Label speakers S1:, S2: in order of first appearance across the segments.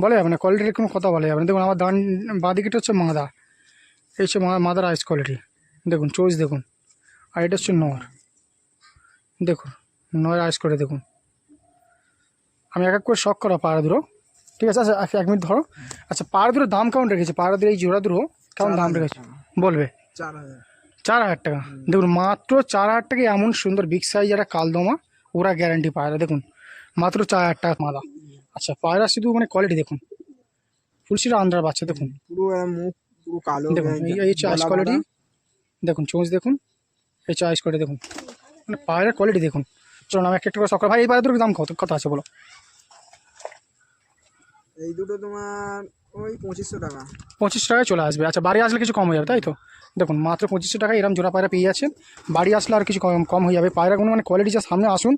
S1: বলা যাবে না, কোয়ালিটির কোনো কথা বলা যাবে না। দেখুন আমার বাঁ দিকেটা হচ্ছে মাদা, এই হচ্ছে মাদার আইস কোয়ালিটি, দেখুন চয়েস দেখুন। আর এটা হচ্ছে নর, দেখুন নয়ের আইস করে দেখুন। আমি এক এক করে শখ করা পায়রা দুটো, ঠিক আছে। আচ্ছা 1 মিনিট ধরো। আচ্ছা পায়রা দুটোর দাম কেমন রেখেছে? পায়রা দুটো এই জোড়া দুটো কেমন দাম রেখেছে বলবে? 4,000 টাকা। দেখুন মাত্র 4,000 টাকা এমন সুন্দর বিগ সাইজ একটা কালদমা ওরা গ্যারান্টি পায়রা, দেখুন মাত্র 4,000 টাকা মাদা। আচ্ছা পায়রা শুধু মানে কোয়ালিটি দেখুন, ফুলশিরা আন্ধ্রার বাচ্চা, দেখুন
S2: পুরো মুখ পুরো কালো,
S1: দেখুন এই হচ্ছে আইস কোয়ালিটি, দেখুন চোঁচ দেখুন, এই হচ্ছে আইস কোয়ালিটি দেখুন, মানে পায়রার কোয়ালিটি দেখুন। চলুন আমি একটা করে সকাল ভাই এই পায়রা দুটোর দাম কত আছে বলো?
S2: এই দুটো তোমার ওই 2500 টাকা।
S1: 25 টাকায় চলে আসবে। আচ্ছা বাড়ি আসলে কিছু কম হয়ে যাবে তাই তো? দেখুন মাত্র 2500 টাকায় এরকম জোড়া পায়রা পেয়ে যাচ্ছেন। বাড়ি আসলে আর কিছু কম হয়ে যাবে। পায়রাগুলো মানে কোয়ালিটি যা, সামনে আসুন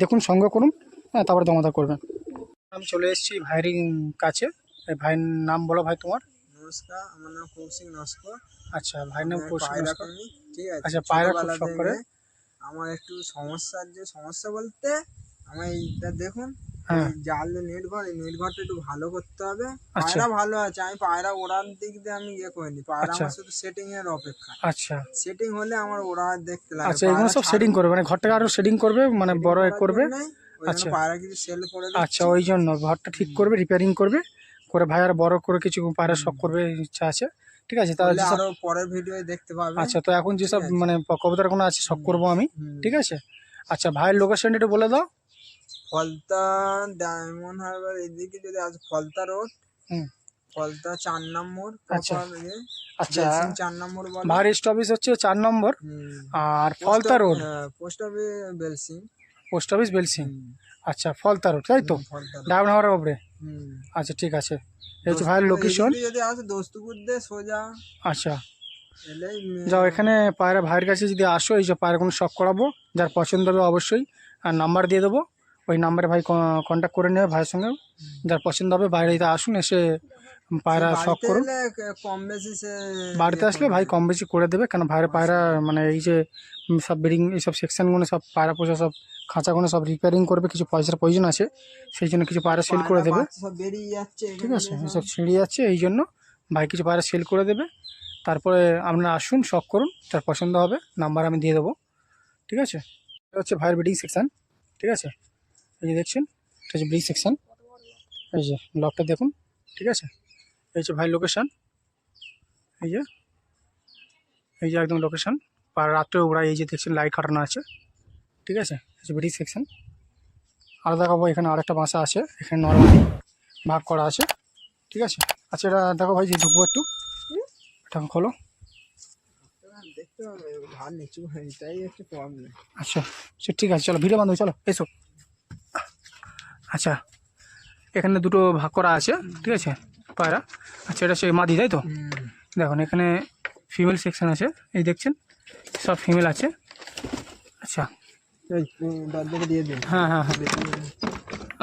S1: দেখুন, সঙ্গে করুন, হ্যাঁ তারপরে দমাদা করবেন। আমি চলে এসেছি ভাইয়ের কাছে। এই ভাইয়ের নাম বলো ভাই তোমার?
S2: নমস্কার, আমার নাম কৌশিক নস্কর।
S1: আচ্ছা ভাইয়ের নাম কৌশিক নস্কর,
S2: ঠিক আছে।
S1: আচ্ছা পায়রা খুব শখ করে।
S2: আমার একটু সমস্যা বলতে আমার এইটা দেখুন,
S1: হ্যাঁ
S2: জাল নেট ঘরটা একটু ভালো করতে হবে।
S1: আচ্ছা
S2: পায়রা ভালো আছে, আমি পায়রা ওড়ার দিক দিয়ে আমি করিনি, পায়রা
S1: আচ্ছা
S2: আমার শুধু সেটিং এর অপেক্ষা।
S1: আচ্ছা
S2: সেটিং হলে আমার ওরা দেখতে লাগে।
S1: আচ্ছা এগুলো সব সেটিং করবে, মানে ঘরটাকে আরো সেটিং করবে, মানে বড় করবে। আচ্ছা
S2: পায়রা কিছু সেল করে
S1: আচ্ছা ওই জন্য ঘরটা ঠিক করবে, রিপেয়ারিং করবে করে ভাই আর বড় করে কিছু পায়রা শখ করবে ইচ্ছা আছে, ঠিক আছে। তাহলে
S2: আরো পরের ভিডিও দেখতে পাবে।
S1: আচ্ছা তো এখন যেসব মানে কবুতর কোনো আছে শখ করবো আমি, ঠিক আছে। আচ্ছা ভাইয়ের লোকেশনটা একটু বলে দাও।
S2: ফলতা ডায়মন্ড হারবার এদিকে যদি আজ ফলতা রোড, ফলতা 4 নম্বর।
S1: আচ্ছা আচ্ছা
S2: 4 নম্বর বলে।
S1: ভাইয়ের রেস্ট অফিস হচ্ছে 4 নম্বর, আর Falta road
S2: post office Belsing.
S1: Post office Belsing. আচ্ছা ফলতা রোড তাই তো, ডায়মন্ড হারবার ওপরে। আচ্ছা ঠিক আছে, এই হচ্ছে ভাইয়ের লোকেশন।
S2: যদি আসে দোস্তপুর দিয়ে সোজা।
S1: আচ্ছা যাও এখানে পায়রা ভাইয়ের কাছে যদি আসো, এই যে পায়রা কোনো শখ করাবো, যার পছন্দ হবে অবশ্যই আর নাম্বার দিয়ে দেবো, ওই নাম্বারে ভাই কন্ট্যাক্ট করে নেবে ভাইয়ের সঙ্গে। যার পছন্দ হবে বাইরে আসুন, এসে পায়রা শখ করুন।
S2: কম বেশি
S1: বাড়িতে আসলে ভাই কম বেশি করে দেবে, কেন ভাইয়ের পায়রা মানে এই যে সব ব্রিডিং এইসব সেকশনগুলো সব পায়রা পোষা সব খাঁচাগুলো সব রিপেয়ারিং করবে, কিছু পয়সার প্রয়োজন আছে, সেই জন্য কিছু পায়রা সেল করে দেবে, ঠিক আছে। সব ছিঁড়ে যাচ্ছে এই জন্য ভাই কিছু পায়রা সেল করে দেবে। তারপরে আপনারা আসুন শখ করুন, যার পছন্দ হবে নাম্বার আমি দিয়ে দেবো, ঠিক আছে। এটা হচ্ছে ভাইয়ের ব্রিডিং সেকশান, ঠিক আছে। এই যে দেখছেন এটা হচ্ছে ব্রিডিং সেকশান, এই যে লকটা দেখুন, ঠিক আছে। এই হচ্ছে ভাই লোকেশান, এই যে একদম লোকেশান। আর রাত্রে ওরা এই যে দেখছেন লাইট কাটানো আছে, ঠিক আছে। এই যে ব্রিডিং সেকশান। আর দেখাবো এখানে আরেকটা বাসা আছে, এখানে নর্মালি ভাগ করা আছে, ঠিক আছে। আচ্ছা এটা দেখো ভাই যে ঢুকবো একটু, এটা খোলো। আচ্ছা সে ঠিক আছে, চলো ভিডিও বান্ধব চলো এসো। আচ্ছা এখানে দুটো ভাগ করা আছে, ঠিক আছে পায়রা। আচ্ছা এটা হচ্ছে মাদি তাই তো? দেখুন এখানে ফিমেল সেকশন আছে, এই দেখছেন সব ফিমেল আছে। আচ্ছা
S2: দিয়ে দিন।
S1: হ্যাঁ হ্যাঁ হ্যাঁ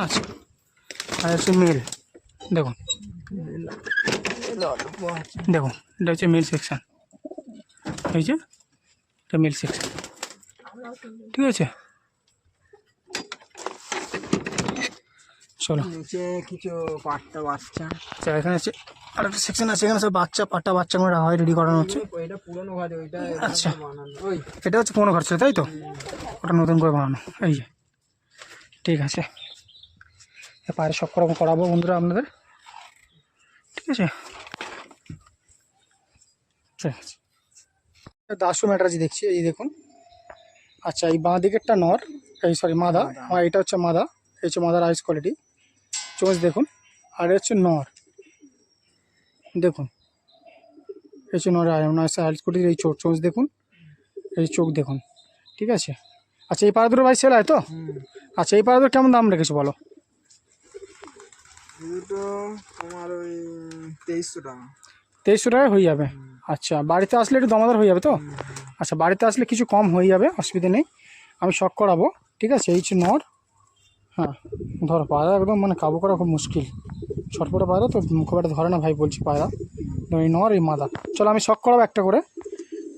S1: আচ্ছা আর হচ্ছে মেল, দেখুন দেখুন এটা হচ্ছে মেল সেকশন, এই যে এটা মেল সেকশন, ঠিক আছে। চলো
S2: নিচে কিছু পাট্টা বাচ্চা।
S1: আচ্ছা এখানে হচ্ছে আরেকটা সেকশন আছে, এখানে সব পাট্টা বাচ্চাগুলো রাখা হয়, রেডি করানো হচ্ছে।
S2: এটা পুরনো ঘরে, ওইটা
S1: আচ্ছা
S2: বানানো। ওই
S1: এটা হচ্ছে পুরোনো ঘর ছিল তাই তো, ওটা নতুন করে বানানো, এই যে ঠিক আছে। পায়রা সব রকম করাবো বন্ধুরা আপনাদের, ঠিক আছে। ঠিক আছে দাসু ম্যাটারাজি দেখছি, এই দেখুন। আচ্ছা এই বাঁ দিকেরটা নর, এই সরি মাদা, আর এটা হচ্ছে মাদা, এই হচ্ছে মাদার আইস কোয়ালিটি, চোঁচ দেখুন। আর হচ্ছে নর, দেখুন এই হচ্ছে নর আইস কোয়ালিটির এই চোঁচ দেখুন, এই চোখ দেখুন, ঠিক আছে। আচ্ছা এই পায়রা দুটো ভাই সেল হয় তো? আচ্ছা এই পায়রা দুটো কেমন দাম রেখেছো বলো?
S2: দুটো তোমার ওই 2300 টাকা।
S1: 2300 টাকায় হয়ে যাবে। আচ্ছা বাড়িতে আসলে একটু দমাদার হয়ে যাবে তো? আচ্ছা বাড়িতে আসলে কিছু কম হয়ে যাবে, অসুবিধা নেই, আমি শখ করাবো, ঠিক আছে। এই হচ্ছে নর, হ্যাঁ ধরো পায়রা একদম মানে কাবু করা খুব মুশকিল, ছটপটে পায়রা তো খুব একটা ধরে না ভাই, বলছি পায়রা। এই নর এই মাদা, চলো আমি শখ করাবো একটা করে,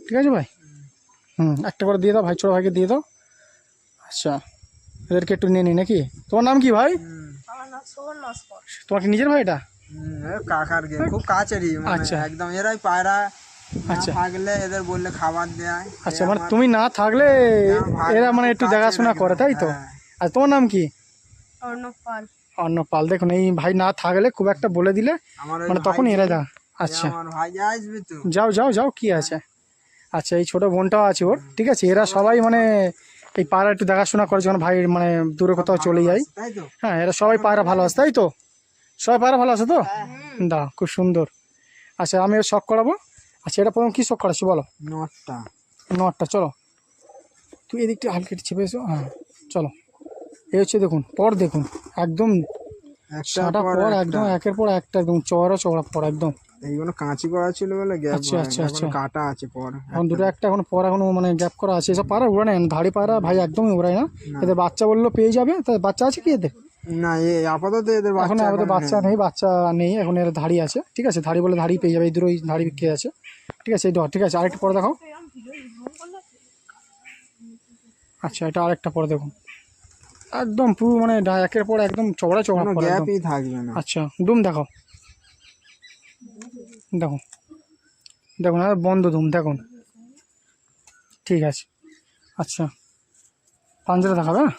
S1: ঠিক আছে ভাই। একটা করে দিয়ে দাও ভাই, ছোটো ভাইকে দিয়ে দাও। আচ্ছা এদেরকে একটু নিয়ে নিই নাকি? তোমার নাম কি ভাই? তোমার কি নিজের ভাই এটা?
S2: কাকার গে খুব কাছেরই, মানে
S1: আচ্ছা।
S2: একদম এরাই পায়রা না
S1: আচ্ছা।
S2: থাকলে এদের বললে খাবার দেয়।
S1: আচ্ছা, মানে তুমি না থাকলে এরা মানে একটু দেখাশোনা করে, তাই তো? আর তোমার নাম কি? অর্ণপাল। দেখুন এই ভাই না থাকলে খুব একটা বলে দিলে
S2: আমার ওই
S1: মানে তখন
S2: ভাই
S1: এরা
S2: যে,
S1: আচ্ছা,
S2: আমার ভাই যে আসবে তো।
S1: যাও যাও যাও, কি আছে। আচ্ছা, এই ছোট বোনটাও আছে ওর, ঠিক আছে। এরা সবাই মানে এই পায়রা একটু দেখাশোনা করে যখন ভাই মানে দূরে কোথাও চলে যায়।
S2: তাই তো।
S1: হ্যাঁ, এরা সবাই পায়রা ভালো আছে, তাই তো? সবাই পায়রা ভালো আছে তো? দাও, খুব সুন্দর। আচ্ছা, আমি এর শখ করাবো। আচ্ছা, এটা প্রথম কী শখ করাচ্ছি বলো?
S2: নটটা।
S1: নটটা, চলো তুই এদিকটা হালকা একটু চেপে এসো। হ্যাঁ, চলো। এই হচ্ছে দেখুন পর, দেখুন একদম সাটা পর, একদম একের পর একটা, একদম চওড়া চওড়া পর একদম।
S2: এইগুলো কাঁচি করা ছিল বলে গ্যাপ।
S1: আচ্ছা, আচ্ছা, আচ্ছা।
S2: কাটা আছে পর।
S1: এখন দুটো একটা এখন পর এখনো মানে গ্যাপ করা আছে। এসব পায়রা উড়ায় না, ধাড়ি পায়রা ভাই একদমই উড়ায় না। এদের বাচ্চা বললেও পেয়ে যাবে। তাই বাচ্চা আছে কি এদের?
S2: না, আপাতত এদের
S1: এখন
S2: বাচ্চা
S1: আমাদের বাচ্চা নেই, বাচ্চা নেই এখন। এর ধাড়ি আছে, ঠিক আছে। ধাড়ি বলে ধাড়ি পেয়ে যাবে, এই দুটোই ধাড়ি বিক্রি আছে, ঠিক আছে। এই ঠিক আছে, আরেকটা পরে দেখাও। আচ্ছা, এটা আরেকটা পরে দেখুন, একদম পুরো মানে একের পর একদম চওড়া চওড়া পর একদম।
S2: গ্যাপই থাকবে না।
S1: আচ্ছা, দুম দেখাও। দেখুন দেখুন, আর বন্ধ দুম দেখুন, ঠিক আছে। আচ্ছা, পাঞ্জাটা দেখাবে? হ্যাঁ,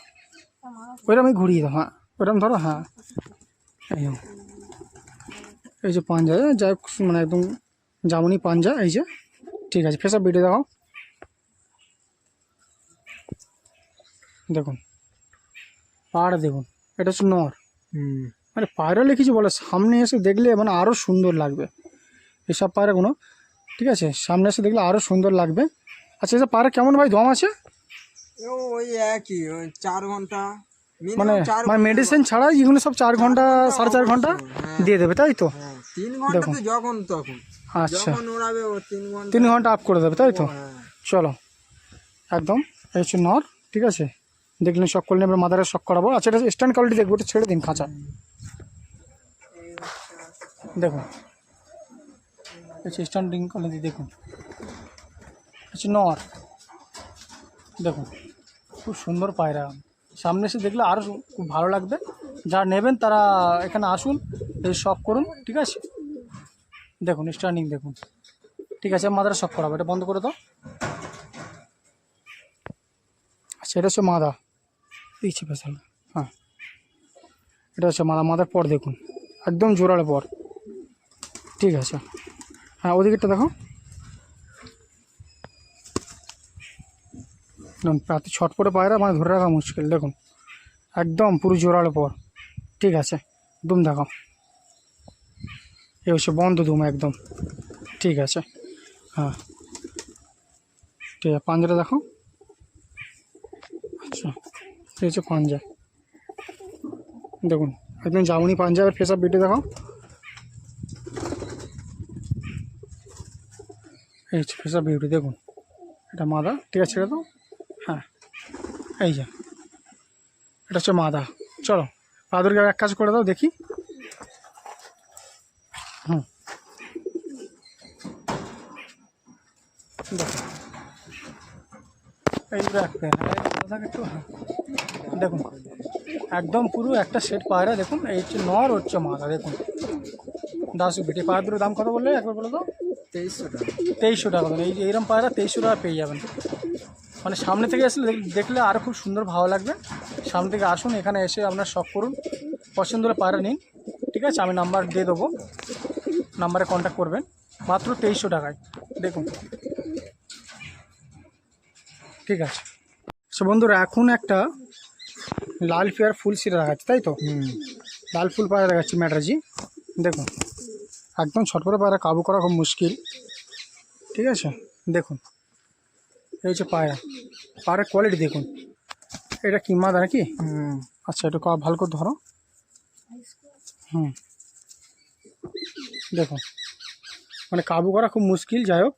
S1: ওইরকম আমি ঘুরিয়ে দাও। হ্যাঁ, ওইরকম ধরো। হ্যাঁ, এই যে পাঞ্জা, যাই হোক মানে একদম জামুনি পাঞ্জা, এই যে, ঠিক আছে। ফেসআপ ভিডিও দেখাও। দেখুন পাহাড় দেখুন, এটা হচ্ছে নর। মানে পায়রা কিছু বলে, সামনে এসে দেখলে মানে আরও সুন্দর লাগবে এসব পায়রাগুলো, ঠিক আছে। সামনে এসে দেখলে আরও সুন্দর লাগবে। আচ্ছা, এসব পায়রা কেমন ভাই দম আছে?
S2: ওই একই, ওই 4 ঘন্টা
S1: মানে মানে মেডিসিন ছাড়া এগুলো সব 4 ঘন্টা 4.5 ঘন্টা দিয়ে দেবে, তাই তো?
S2: 3 ঘন্টা তো যখন তখন।
S1: আচ্ছা,
S2: যখন ওড়াবে ও 3 ঘন্টা।
S1: 3 ঘন্টা আপ করে দেবে, তাই তো?
S2: হ্যাঁ।
S1: চলো, একদম এই হচ্ছে নর, ঠিক আছে। দেখলেন শখ করলেন, এবার মাদারের শখ করাবো। আচ্ছা, এটা স্ট্যান্ড কোয়ালিটি দেখবো, এটা ছেড়ে দিন খাঁচা। দেখুন স্ট্যান্ডিং কোয়ালিটি দেখুন, হচ্ছে নর। দেখুন খুব সুন্দর পায়রা, সামনে এসে দেখলে আরও খুব ভালো লাগবে। যারা নেবেন তারা এখানে আসুন, এই শখ করুন, ঠিক আছে। দেখুন স্ট্যান্ডিং দেখুন, ঠিক আছে। মাদার শখ করাবো, এটা বন্ধ করে দাও। আচ্ছা, এটা হচ্ছে মাদা, দিচ্ছি পেছাল। হ্যাঁ, এটা হচ্ছে মাদা। মাদার পর দেখুন একদম জোরালো পর, ঠিক আছে। হ্যাঁ, ওদিকেরটা দেখো। রাতে ছটপটে পায়রা মানে ধরে রাখা মুশকিল। দেখুন একদম পুরো জোরালো পর, ঠিক আছে। দুম দেখো, এ হচ্ছে বন্ধ দুম একদম, ঠিক আছে। হ্যাঁ, ঠিক আছে। পাঞ্জাটা দেখো। আচ্ছা, এই হচ্ছে পাঞ্জা, দেখুন একদম জামুনি পাঞ্জাবের ফেসআপ ভিডিও দেখো। এই হচ্ছে ফেসআপ ভিডিও দেখুন, এটা মাদা, ঠিক আছে। ছেড়ে দাও। হ্যাঁ, এই যে এটা হচ্ছে মাদা। চলো পাদুরকে এক কাজ করে দাও দেখি। হুম, দেখো এই দুটো এক পেয়ার একটু। হ্যাঁ, দেখুন একদম পুরো একটা সেট পায়রা। দেখুন এই হচ্ছে নর, হচ্ছে মাদা। দেখুন 10 বিটি পায়রা দুটোর দাম কত বললে একবার বলে দাও?
S2: 2300 টাকা।
S1: 2300 টাকা। এইরকম পায়রা 2300 টাকা পেয়ে যাবেন। মানে সামনে থেকে আসলে দেখলে আরও খুব সুন্দর ভালো লাগবে। সামনে থেকে আসুন, এখানে এসে আপনার শখ করুন, পছন্দ হলে পায়রা নিন, ঠিক আছে। আমি নাম্বার দিয়ে দেবো, নাম্বারে কন্ট্যাক্ট করবেন। মাত্র 2300 টাকায়, দেখুন, ঠিক আছে। সো বন্ধুরা, এখন একটা লাল পেয়ার ফুল সিরা দেখাচ্ছি, তাই তো? লাল ফুল পায়রা দেখাচ্ছি, ম্যাটারজি। দেখুন একদম ছটপটে পায়রা, কাবু করা খুব মুশকিল, ঠিক আছে। দেখুন এই হচ্ছে পায়রা, পায়রার কোয়ালিটি দেখুন। এটা কি মাদা নাকি? আচ্ছা, একটু ভালো করে ধরো। দেখুন মানে কাবু করা খুব মুশকিল, যাই হোক।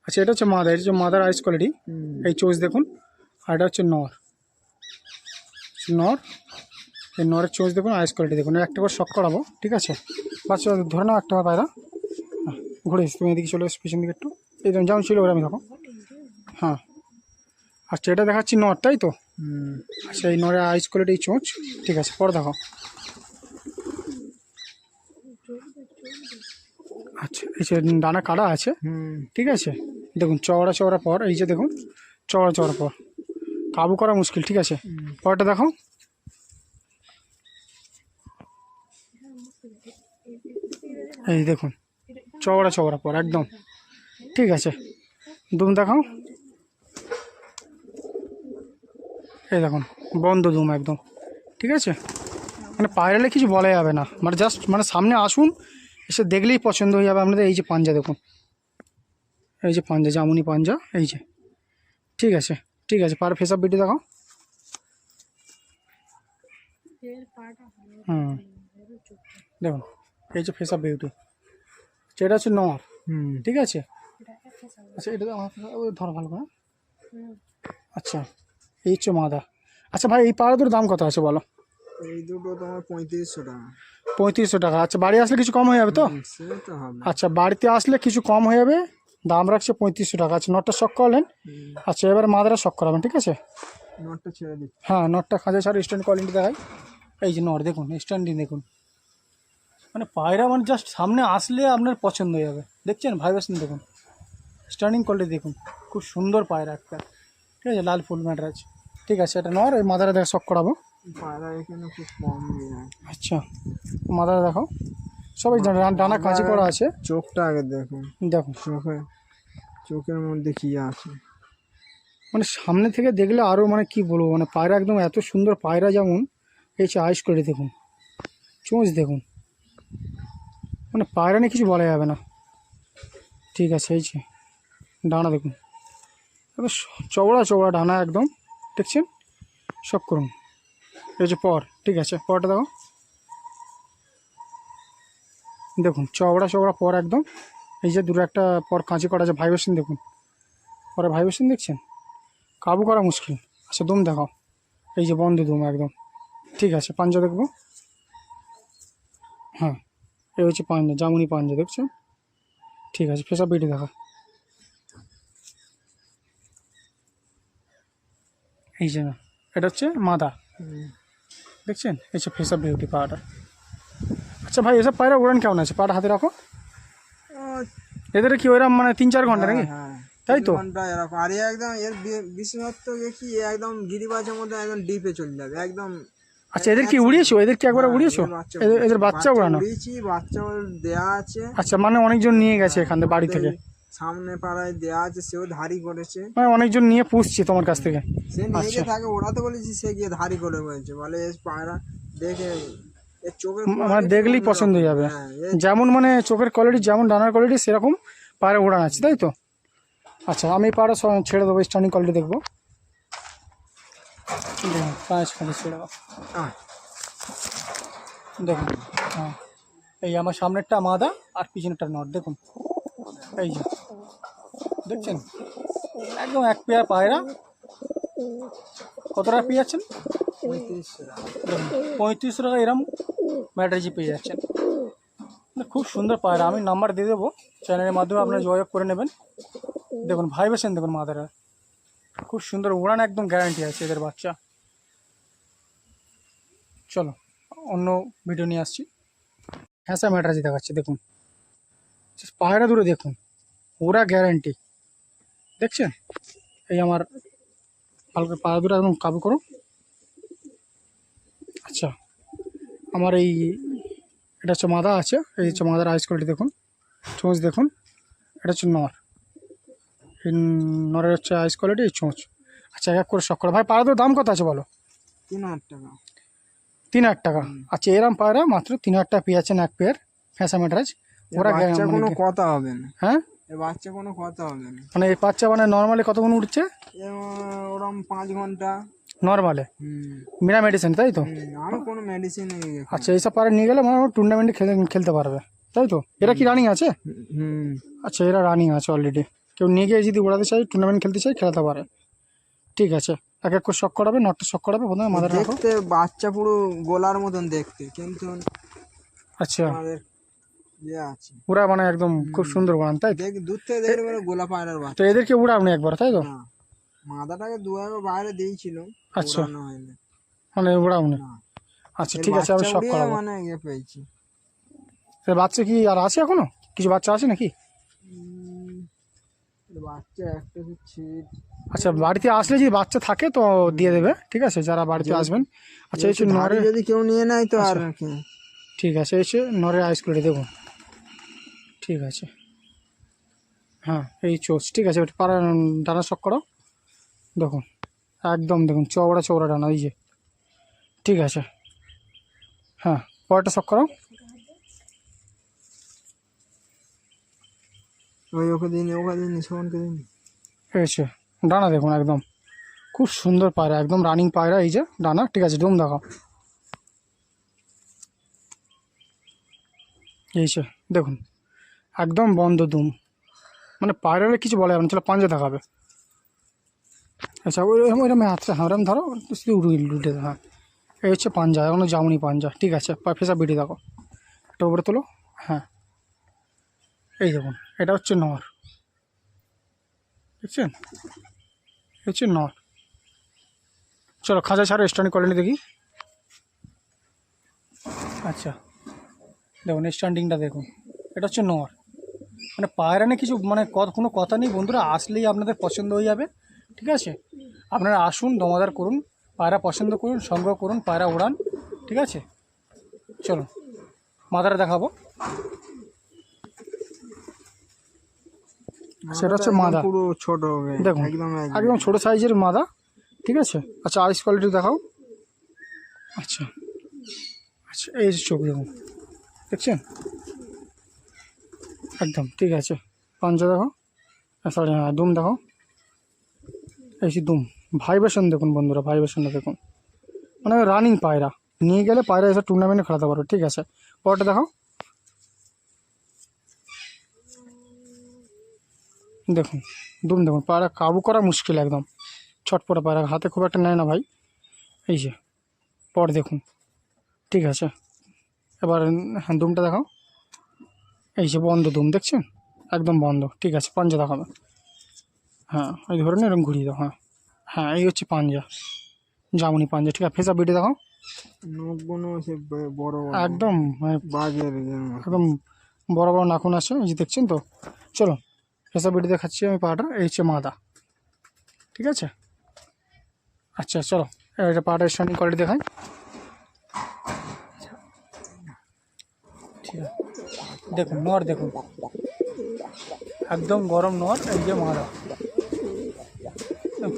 S1: আচ্ছা, এটা হচ্ছে মাদা, এটা হচ্ছে মাদার আইস কোয়ালিটি। এই চোজ দেখুন। আর এটা হচ্ছে নর, নর। এই নরের চোজ দেখুন, আইস কোয়ালিটি দেখুন। একটা করে শখ করাবো, ঠিক আছে। বাচ্চা ধরে নাও একটা পায়রা। হ্যাঁ, ঘুরে তুমি এদিকে চলে এসো পিছন দিকে একটু, এই যেমন ছিল ওরা আমি দেখো। হ্যাঁ, আচ্ছা, এটা দেখাচ্ছি নর, তাই তো? আচ্ছা, এই নরের আইস কোয়ালিটি চোঁচ, ঠিক আছে। পরে দেখো, এই যে ডানা কাটা আছে,
S2: হুম
S1: ঠিক আছে। দেখুন চওড়া চওড়া পর, এই যে দেখুন চওড়া চওড়া পর, কাবু করা মুশকিল, ঠিক আছে। পরটা দেখো, এই দেখুন চওড়া চওড়া পর একদম, ঠিক আছে। দুম দেখাও, এই দেখুন বন্ধ দুম একদম, ঠিক আছে। মানে পায়রালে কিছু বলা যাবে না, মানে জাস্ট মানে সামনে আসুন, এসে দেখলেই পছন্দ হয়ে যাবে আপনাদের। এই যে পাঞ্জা দেখুন, এই যে পাঞ্জা, জামুনি পাঞ্জা, এই যে, ঠিক আছে ঠিক আছে। পার ফেস অফ বিউটি দেখাও। হুম, দেখুন এই যে ফেস অফ বিউটি, সেটা হচ্ছে নর,
S2: হুম
S1: ঠিক আছে। আচ্ছা এটা ধর ভালো করে, আচ্ছা এই হচ্ছে মাদা। আচ্ছা ভাই এই পাড়া দুটোর দাম কত আছে বলো?
S2: এই দুটো তোমার 3500 টাকা।
S1: 3500 টাকা। আচ্ছা বাড়ি আসলে কিছু কম হয়ে যাবে তো?
S2: সে তো হবে।
S1: আচ্ছা বাড়িতে আসলে কিছু কম হয়ে যাবে, দাম রাখছে 3500 টাকা। আচ্ছা নটটা শখ করলেন, আচ্ছা এবারে মাদারা শখ করাবেন, ঠিক আছে।
S2: নটটা ছেড়ে দিচ্ছি।
S1: হ্যাঁ নটটা খাঁজা ছাড়া স্ট্যান্ড কোয়ালিটি দেখাই, এই যে নট দেখুন স্ট্যান্ডিং দেখুন, মানে পায়রা মানে জাস্ট সামনে আসলে আপনার পছন্দ হয়ে যাবে। দেখছেন ভাইব্রেশন দেখুন, স্ট্যান্ডিং কোয়ালিটি দেখুন, খুব সুন্দর পায়রা একটা, ঠিক আছে। লাল ফুল ম্যাটরাজ, ঠিক আছে। এটা নর, ওই মাদারা দেখা শখ করাবো।
S2: পায়রা এখানে খুব কম যায়।
S1: আচ্ছা মাদারা দেখাও, সবাই ডানা কাঁচি করা আছে।
S2: চোখটা আগে দেখুন,
S1: দেখুন
S2: চোখের মধ্যে কি আছে,
S1: মানে সামনে থেকে দেখলে আরও মানে কি বলবো, মানে পায়রা একদম এত সুন্দর পায়রা, যেমন এই যে আইস করে দেখুন, চোঁচ দেখুন, মানে পায়রা নিয়ে কিছু বলা যাবে না, ঠিক আছে। এই যে ডানা দেখুন, একদম চওড়া চওড়া ডানা একদম, দেখছেন। সব করুন, এই যে পর, ঠিক আছে। পরটা দেখো, দেখুন চওড়া চওড়া পর একদম, এই যে দুটো একটা পর কাঁচি করা আছে, ভাইব্রেশন দেখুন, পরে ভাইব্রেশন দেখছেন, কাবু করা মুশকিল। আচ্ছা দুম দেখাও, এই যে বন্ধ দুম একদম, ঠিক আছে। পাঞ্জা দেখবো, হ্যাঁ এই হচ্ছে পাঞ্জা, জামুনি পাঞ্জা, দেখছেন, ঠিক আছে। ফেসা বিউটি দেখো, এই যে না, এটা হচ্ছে মাদা, দেখছেন, এই যে ফেসা বিউটি পাড়াটা। আচ্ছা ভাই এসব পায়রা উড়ান কেমন আছে? পাড়া হাতে রাখো, এদের কি ওইরকম মানে 3-4 ঘন্টা নাকি?
S2: হ্যাঁ
S1: তাই তো।
S2: ঘন্টা এরকম। আর এ একদম এর বিশেষত্ব কি, এ একদম গিরিবাজের মধ্যে একদম ডিপে চলে যাবে একদম।
S1: আচ্ছা এদের কি উড়িয়েছো? এদের কি একবার উড়িয়েছো? এদের বাচ্চা উড়ানো?
S2: উড়িয়েছি, বাচ্চা দেয়া আছে।
S1: আচ্ছা মানে অনেকজন নিয়ে গেছে এখান থেকে বাড়ি থেকে,
S2: সামনে পাড়ায় দেয়া আছে, সেও ধারি করেছে।
S1: মানে অনেকজন নিয়ে পুষছে তোমার কাছ থেকে?
S2: সে নিয়ে
S1: আচ্ছা
S2: গিয়ে তাকে ওড়াতে বলেছি, সে গিয়ে ধারি করে বলছে, বলে এর পায়রা দেখে এর চোখের
S1: মানে
S2: quality
S1: দেখলেই
S2: অন্যরকম।
S1: পছন্দ হয়ে যাবে,
S2: হ্যাঁ,
S1: যেমন মানে চোখের কোয়ালিটি যেমন ডানার কোয়ালিটি সেরকম পায়রা উড়ান আছে, তাই তো। আচ্ছা আমি পায়রা ছেড়ে দেবো, স্ট্যান্ডিং কোয়ালিটি দেখবো, দেখুন পাঁচ খালি ছেড়ে দেবো,
S2: আহ,
S1: দেখুন। হ্যাঁ এই আমার সামনেরটা মাদা আর পিছনেরটা নট, দেখুন এই যে দেখছেন, একদম এক পেয়ার পায়রা। কত টাকা পেয়ে যাচ্ছেন?
S2: 3500 টাকা।
S1: দেখুন 3500 টাকা এরম ম্যাট্রেজি পেয়ে যাচ্ছেন, মানে খুব সুন্দর পায়রা। আমি নাম্বার দিয়ে দেবো, চ্যানেলের মাধ্যমে আপনারা যোগাযোগ করে নেবেন। দেখুন ভাইব্রেশন দেখুন মাদারা, খুব সুন্দর উড়ান, একদম গ্যারান্টি আছে এদের বাচ্চা। চলো অন্য ভিডিও নিয়ে আসছি। হ্যাঁ ম্যাট্রাজি দেখাচ্ছি, দেখুন পায়রা দূরে দেখুন, ওরা গ্যারান্টি, দেখছেন। এই আমার হালকা পায়রা দূরে একদম কাবু করো। আচ্ছা আমার এই এটা হচ্ছে মাদা আছে, এই হচ্ছে মাদার আইস কোয়ালিটি দেখুন, চোঁচ দেখুন, এটা হচ্ছে নর, এই নরের হচ্ছে আইস কোয়ালিটি, এই চোঁচ। আচ্ছা এক করে শখ করো। ভাই পায়রা দাম কত আছে বলো?
S2: 3000 টাকা।
S1: 3000 টাকা। আচ্ছা এরম পায়রা মাত্র 3000 টাকা পেয়ে যাচ্ছেন এক পেয়ার ফ্যাঁসা ম্যাটরাজ। ওরা
S2: বাচ্চা
S1: মানে
S2: কোনো কথা হবে না,
S1: হ্যাঁ
S2: এ বাচ্চা কোনো কথা হবে না।
S1: মানে এই বাচ্চা মানে নর্মালি কতক্ষণ উঠছে?
S2: ওরম 5 ঘন্টা।
S1: নর্মালে
S2: হুম
S1: বিনা মেডিসিন, তাই তো।
S2: আমি কোনো মেডিসিন।
S1: আচ্ছা এইসব পায়রা নিয়ে গেলে মানে টুর্নামেন্টে খেলতে পারবে, তাই তো। এরা কি রানিং আছে?
S2: হুম
S1: আচ্ছা এরা রানিং আছে অলরেডি, কেউ নিয়ে গিয়ে যদি উড়াতে চাই, টুর্নামেন্ট খেলতে চাই, খেলাতে পারে, ঠিক আছে। এক এক করে শখ করাবে, নটটা শখ করাবে, প্রথমে মাথাটা রাখো।
S2: দেখতে বাচ্চা পুরো গোলার মতন দেখতে, কিন্তু
S1: আচ্ছা
S2: আমাদের ইয়ে আছে,
S1: ওরা মানে একদম খুব সুন্দর বানান, তাই তো।
S2: দেখ দূর থেকে দেখলে মানে গোলা পায়রার
S1: তো
S2: বাচ্চা।
S1: এদেরকে উড়াবনি একবার, তাই তো।
S2: না, মাদাটাকে দুবার বাইরে দিয়েছিল,
S1: আচ্ছা
S2: উড়ানো হয়নি।
S1: মানে উড়াবনি,
S2: না,
S1: আচ্ছা
S2: এর
S1: ঠিক আছে, আমি
S2: বাচ্চা
S1: শখ
S2: উড়িয়ে
S1: করাবো।
S2: মানে ইয়ে পেয়েছি।
S1: এর বাচ্চা কি আর আছে এখনো? কিছু বাচ্চা আছে নাকি?
S2: বাচ্চা একটা হচ্ছে।
S1: আচ্ছা, বাড়িতে আসলে যদি বাচ্চা থাকে তো দিয়ে দেবে, ঠিক আছে, যারা বাড়িতে আসবেন। আচ্ছা, এই হচ্ছে নরে,
S2: যদি কেউ নিয়ে নেয় তো আর কি।
S1: ঠিক আছে, এই হচ্ছে নরের আইস করে দেখুন, ঠিক আছে। হ্যাঁ, এই চোচ, ঠিক আছে, পাড়া ডানা শক করো, দেখুন একদম দেখুন চওড়া চওড়া ডানা, এই যে, ঠিক আছে। হ্যাঁ, পরেরটা শক করো।
S2: ওকে দিন, শোভনকে দিন।
S1: এই হচ্ছে ডানা দেখুন, একদম খুব সুন্দর পায়রা, একদম রানিং পায়রা, এই যে ডানা, ঠিক আছে। ডুম দেখাও, এই যে দেখুন একদম বন্ধ দুম, মানে পায়রারে কিছু বলে যাবে না। চলো পাঞ্জা দেখাবে। আচ্ছা, ওইরকম ওইরকম হাতটা হারাম ধরো, শুধু উঠে দাও। হ্যাঁ, এই হচ্ছে পাঞ্জা, এখনো জামুনি পাঞ্জা, ঠিক আছে। ফেসা বিটি দেখো, একটা উপরে তোলো। হ্যাঁ, এই দেখুন, এটা হচ্ছে নর, দেখছেন, হচ্ছে নর। চলো খাঁচা ছাড়ো, স্ট্যান্ডিং কোয়ালিটি দেখি। আচ্ছা, দেখুন স্ট্যান্ডিংটা দেখুন, এটা হচ্ছে নর। মানে পায়রা নিয়ে কিছু মানে কোনো কথা নেই বন্ধুরা, আসলেই আপনাদের পছন্দ হয়ে যাবে, ঠিক আছে। আপনারা আসুন, দমাদার করুন, পায়রা পছন্দ করুন, সংগ্রহ করুন, পায়রা উড়ান, ঠিক আছে। চলো মাদাটা দেখাবো, সেটা হচ্ছে মাদা,
S2: পুরো ছোট হবে,
S1: দেখুন একদম ছোটো সাইজের মাদা, ঠিক আছে। আচ্ছা, আইস কোয়ালিটি দেখাও। আচ্ছা আচ্ছা, এই যে চোখ দেখুন, দেখছেন, একদম ঠিক আছে। পাঞ্জা দেখো, সরি, হ্যাঁ দুম দেখো, এই যে দুম, ভাইব্রেশন দেখুন বন্ধুরা, ভাইব্রেশনটা দেখুন, মানে রানিং পায়রা, নিয়ে গেলে পায়রা এসে টুর্নামেন্টে খেলাতে পারো, ঠিক আছে। পরটা দেখো, দেখুন দুম দেখুন, পায়রা কাবু করা মুশকিল, একদম ছটপটা পায়রা, হাতে খুব একটা নেয় না ভাই, এই যে পর দেখুন, ঠিক আছে। এবার হ্যাঁ দুমটা দেখাও, এই যে বন্ধ দুম, দেখছেন একদম বন্ধ, ঠিক আছে। পাঞ্জা দেখাবে, হ্যাঁ ওই ধরে নিয়ে এরকম ঘুরিয়ে দাও। হ্যাঁ হ্যাঁ, এই হচ্ছে পাঞ্জা, জামুনি পাঞ্জা, ঠিক আছে। ফেসা বিটে দেখো,
S2: নখগুলো সে বড়
S1: একদম মানে
S2: বাঘের
S1: একদম বড় বড় নাখুন আছে, এই যে দেখছেন তো। চলো ফেসা বিটে দেখাচ্ছি আমি পাটা, এই হচ্ছে মাদা, ঠিক আছে। আচ্ছা চলো, এবার এটা পাটা স্ট্যান্ডিং কোয়ালিটি দেখাই, ঠিক আছে। দেখুন নর দেখুন, একদম গরম নর, এই যে মাদা,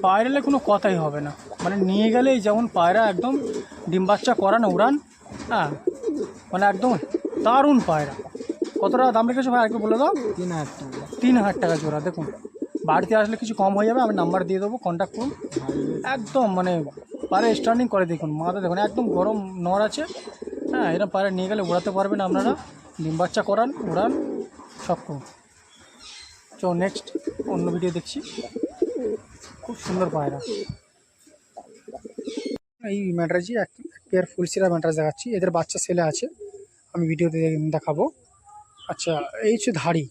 S1: পায়রালে কোনো কথাই হবে না, মানে নিয়ে গেলেই যেমন পায়রা একদম ডিম বাচ্চা করান উড়ান, হ্যাঁ মানে একদম দারুণ পায়রা। কত টাকা দাম রেখেছো ভাই, আগে বলে দাও।
S2: 3,000 টাকা।
S1: 3,000 টাকা জোড়া। দেখুন বাড়িতে আসলে কিছু কম হয়ে যাবে, আমি নাম্বার দিয়ে দেবো, কন্ট্যাক্ট করুন। একদম মানে পায়রা স্ট্যান্ডিং করে দেখুন, মাথা দেখুন একদম গরম নর আছে, হ্যাঁ এরকম পায়রা নিয়ে গেলে উড়াতে পারবেন আপনারা, ডিম বাচ্চা করান উড়ান সব করুন। তো নেক্সট অন্য ভিডিও দেখছি, খুব সুন্দর পায়রা। এই ম্যাট্রাজি এক পেয়ার ফুলসিরা ম্যাট্রাজ দেখাচ্ছি, এদের বাচ্চা ছেলে আছে, আমি ভিডিওতে দেখাবো। আচ্ছা, এই হচ্ছে ধাড়ি,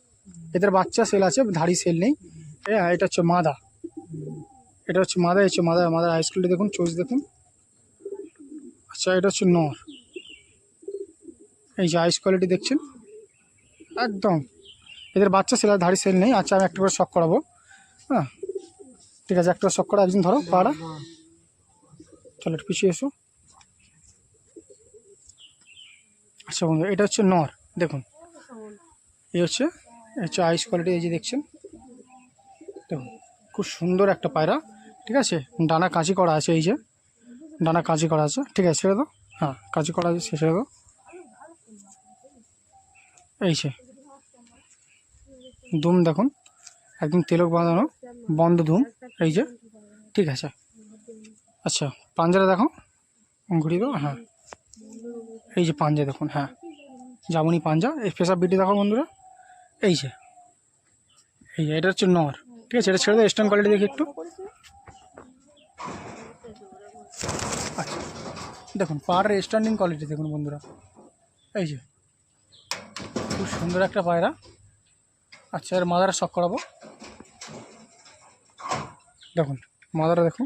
S1: এদের বাচ্চা সেল আছে, ধাড়ি সেল নেই। হ্যাঁ, এটা হচ্ছে মাদা, এটা হচ্ছে মাদা, এই হচ্ছে মাদা, মাদার আইসকুলটি দেখুন, চোজ দেখুন। আচ্ছা, এটা হচ্ছে নর, এই যে আইস কোয়ালিটি দেখছেন, একদম এদের বাচ্চা সেল আর ধাড়ি সেল নেই। আচ্ছা, আমি একটা করে শখ করাবো, হ্যাঁ ঠিক আছে, একটা শখ করা, একদিন ধরো পাড়া, চলো একটু পিছিয়ে এসো। আচ্ছা বন্ধু, এটা হচ্ছে নর, দেখুন এই হচ্ছে আইস কোয়ালিটি, এই যে দেখছেন, দেখুন খুব সুন্দর একটা পায়রা, ঠিক আছে। ডানা কাঁচি করা আছে, এই যে ডানা কাঁচি করা আছে, ঠিক আছে, ছেড়ে দাও। হ্যাঁ, কাঁচি করা আছে, ছেড়ে দাও, এই যে দুম দেখুন, একদম তেলক বাঁধানো বন্ধ ধুম, এই যে, ঠিক আছে। আচ্ছা, পাঞ্জাটা দেখো, ঘুরিয়ে দাও। হ্যাঁ, এই যে পাঞ্জা দেখুন, হ্যাঁ জামুনি পাঞ্জা, এই পেশাব বিটি দেখো বন্ধুরা, এই যে এটা হচ্ছে নর, ঠিক আছে। এটা ছেড়ে দাও, স্ট্যান্ড কোয়ালিটি দেখি একটু। আচ্ছা, দেখুন পাড়ের স্ট্যান্ডিং কোয়ালিটি দেখুন বন্ধুরা, এই যে খুব সুন্দর একটা পায়রা। আচ্ছা, এর মাদারা শখ করাবো, দেখুন মাদারা দেখুন।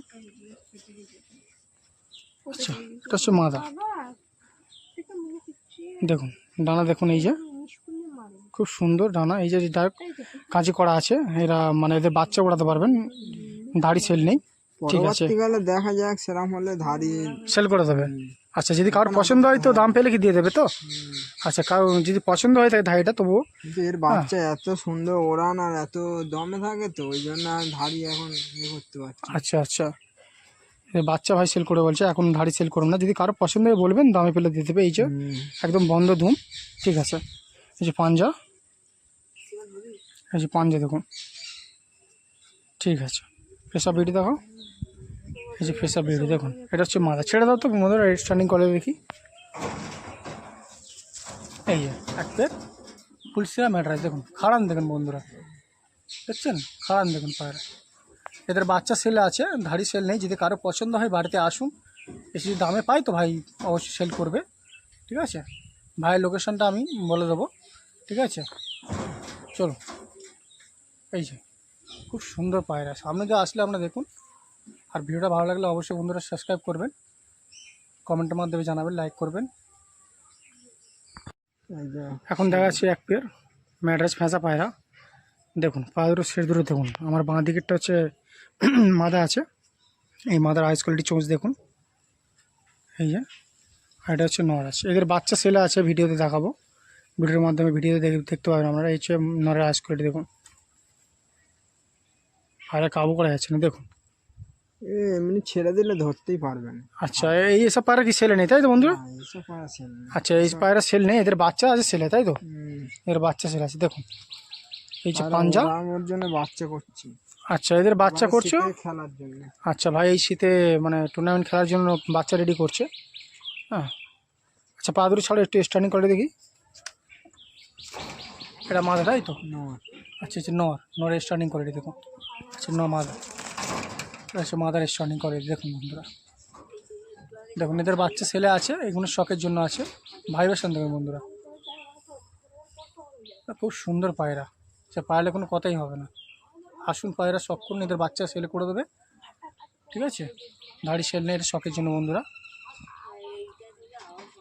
S1: আচ্ছা, এটা হচ্ছে মাদা, দেখুন ডানা দেখুন, এই যে খুব খুব সুন্দর ডানা, এই যে ডাক কাঁচি করা আছে, এরা মানে এদের বাচ্চা ওড়াতে পারবেন, ধাড়ি সেল নেই, ঠিক আছে,
S2: পরবর্তীকালে দেখা যাক সেরকম হলে ধাড়ি
S1: সেল করে দেবে। আচ্ছা, যদি কারোর পছন্দ হয় তো দাম পেলে কি দিয়ে দেবে তো? আচ্ছা, কারো যদি পছন্দ হয় তাই ধাড়িটা তবুও।
S2: কিন্তু এর বাচ্চা এত সুন্দর ওড়ান আর এত দমে থাকে তো ওই জন্য আর ধাড়ি এখন করতে পারছি।
S1: আচ্ছা আচ্ছা, এর বাচ্চা ভাই সেল করে বলছে, এখন ধাড়ি সেল করুন না, যদি কারো পছন্দ হয় বলবেন, দামে পেলে দিয়ে দেবে। এই যে একদম বন্ধ ধুম, ঠিক আছে। এই যে পাঞ্জা, এই যে পাঞ্জা দেখুন, ঠিক আছে। ফেসা বিড়ি দেখো, এই যে ফেসা বিড়ি দেখুন, এটা হচ্ছে মাথা। ছেড়ে দাও তো বন্ধুরা, স্ট্যান্ডিং করে দেখি। এই যে এক পেয়ার ফুলসিরা ম্যাডরাইজ দেখুন, খাড়ান দেখুন বন্ধুরা, দেখছেন খাড়ান দেখুন পায়রা। এদের বাচ্চা সেল আছে, ধাড়ি সেল নেই। যদি কারো পছন্দ হয় বাড়িতে আসুন, এসে যদি দামে পাই তো ভাই অবশ্যই সেল করবে, ঠিক আছে। ভাইয়ের লোকেশনটা আমি বলে দেবো, ঠিক আছে। চলো, এই যে খুব সুন্দর পায়রা, সামনে যে আসলে আপনারা দেখুন। আর ভিডিওটা ভালো লাগলে অবশ্যই বন্ধুরা সাবস্ক্রাইব করবেন, কমেন্টের মাধ্যমে জানাবেন, লাইক করবেন। এখন দেখা যাচ্ছে এক পেয়ার ম্যাড্রাস ফেঁসা পায়রা, দেখুন পা দুটো শেষ দুটো দেখুন। আমার বাঁ দিকেরটা হচ্ছে মাদা আছে, এই মাদার আইস কোয়ালিটি চোঁচ দেখুন, এই যে। আর এটা হচ্ছে নর আছে, এদের বাচ্চা ছেলে আছে, ভিডিওতে দেখাবো, ভিডিওর মাধ্যমে ভিডিওতে দেখতে পাবেন আপনারা। এই হচ্ছে নরের আইস কোয়ালিটি দেখুন, আর কাবু করা যাচ্ছে না দেখুন।
S2: এমনি ছেড়ে দিলে ধরতেই পারবেন।
S1: আচ্ছা, এই এসব পায়রা কি সেলে নেই তাই তো বন্ধুরা?
S2: এইসব পায়রা ছেড়ে দিলে।
S1: আচ্ছা, এই পায়রা সেল নেই, এদের বাচ্চা আছে সেলে তাই তো? এর বাচ্চা সেল আছে দেখুন, এই যে পাঞ্জা,
S2: ওর জন্য বাচ্চা করছি।
S1: আচ্ছা, এদের বাচ্চা করছো?
S2: খেলার জন্য।
S1: আচ্ছা ভাই, এই শীতে মানে টুর্নামেন্ট খেলার জন্য বাচ্চা রেডি করছে, হ্যাঁ। আচ্ছা, পা দুটো ছাড়ো, একটু স্টার্টিং করে দেখি। এটা মাদা তাই তো? আচ্ছা আচ্ছা, নর স্টার্টিং করে দেখুন। আচ্ছা, মাদা, আচ্ছা মাদার স্টার্টিং করে দেখুন বন্ধুরা, দেখুন এদের বাচ্চা ছেলে আছে, এগুলো শখের জন্য আছে, ভাইবেশন দেখুন বন্ধুরা, খুব সুন্দর পায়রা। সে পায়রালে কোনো কথাই হবে না, আসুন পায়রা শখ করুন, এদের বাচ্চা সেল করে দেবে, ঠিক আছে। ধাড়ি সেল নেই, এটা শখের জন্য বন্ধুরা,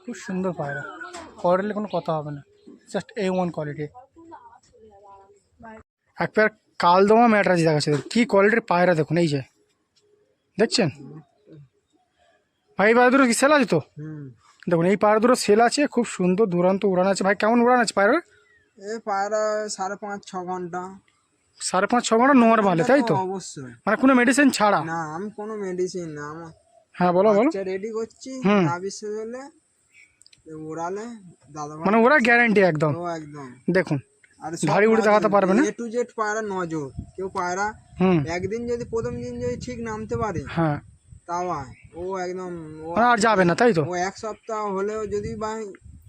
S1: খুব সুন্দর পায়রা, কোয়ালিটি কোনো কথা হবে না, জাস্ট A1 কোয়ালিটি। এক পেয়ার কালদমা ম্যাডরাজ দেখাচ্ছে, কী কোয়ালিটির পায়রা দেখুন, এই যে দেখছেন ভাই। পায়রা দুটো কি সেল আছে তো? দেখুন এই পায়রা দুটো সেল আছে, খুব সুন্দর দুরান্ত উড়ান আছে ভাই। কেমন উড়ান আছে পায়রা?
S2: এই পায়রা 5.5-6 ঘন্টা।
S1: 5.5-6 ঘন্টা নর্মালে তাই তো?
S2: অবশ্যই,
S1: মানে কোনো মেডিসিন ছাড়া?
S2: না আমি কোনো মেডিসিন না, আমার
S1: হ্যাঁ বলো বলো।
S2: রেডি করছি, না বিশ্বাস হলে ওড়ালে দাদা
S1: মানে ওরা গ্যারান্টি একদম,
S2: ও একদম
S1: দেখুন
S2: আর
S1: ধাড়ি উড়ে দেখাতে পারবে না।
S2: A to Z পায়রা নজর, কেউ পায়রা একদিন যদি প্রথম দিন যদি ঠিক নামতে পারে,
S1: হ্যাঁ,
S2: তাও ও একদম
S1: আর যাবে না তাই তো?
S2: ও এক সপ্তাহ হলেও যদি বাই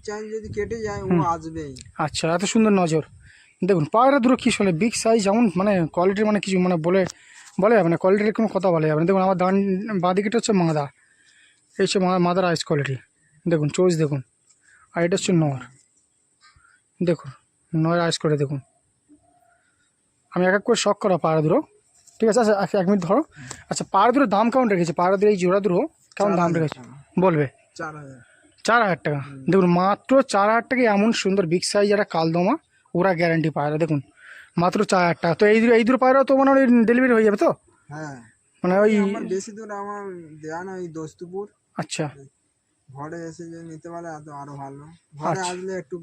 S2: চান্স যদি কেটে যায়, ও আসবেই।
S1: আচ্ছা, এত সুন্দর নজর দেখুন। পায়রা দুটো কী শোনে, বিগ সাইজ, যেমন মানে কোয়ালিটির মানে কিছু মানে বলে যাবে না, কোয়ালিটির কোনো কথা বলা যাবে না। দেখুন আমার বাঁ দিকেটা হচ্ছে মাদা, এই হচ্ছে মাদার আইস কোয়ালিটি দেখুন, চোজ দেখুন। আর এটা হচ্ছে নর, দেখুন নর আইস করে দেখুন। আমি এক এক করে শখ করা পায়রা দুটো, ঠিক আছে। আচ্ছা, 1 মিনিট ধরো। আচ্ছা, পায়রা দুটোর দাম কেমন রেখেছে? পায়রা দুটো এই জোড়া দুটো কেমন দাম রেখেছে বলবে? 4,000 টাকা। দেখুন মাত্র 4,000 টাকা, এমন সুন্দর বিগ সাইজ একটা কালদমা ওরা গ্যারান্টি পায়রা দেখুন, মাত্র 4,000 টাকা। তো এই দুটো পায়রা তো মানে ডেলিভারি হয়ে যাবে তো?
S2: হ্যাঁ,
S1: মানে ওই
S2: আমার বেশি দূর আমার দেয়া না, ওই দোস্তপুর।
S1: আচ্ছা
S2: ঘরে এসে যদি নিতে পারে আরো ভালো, ঘরে আসলে একটু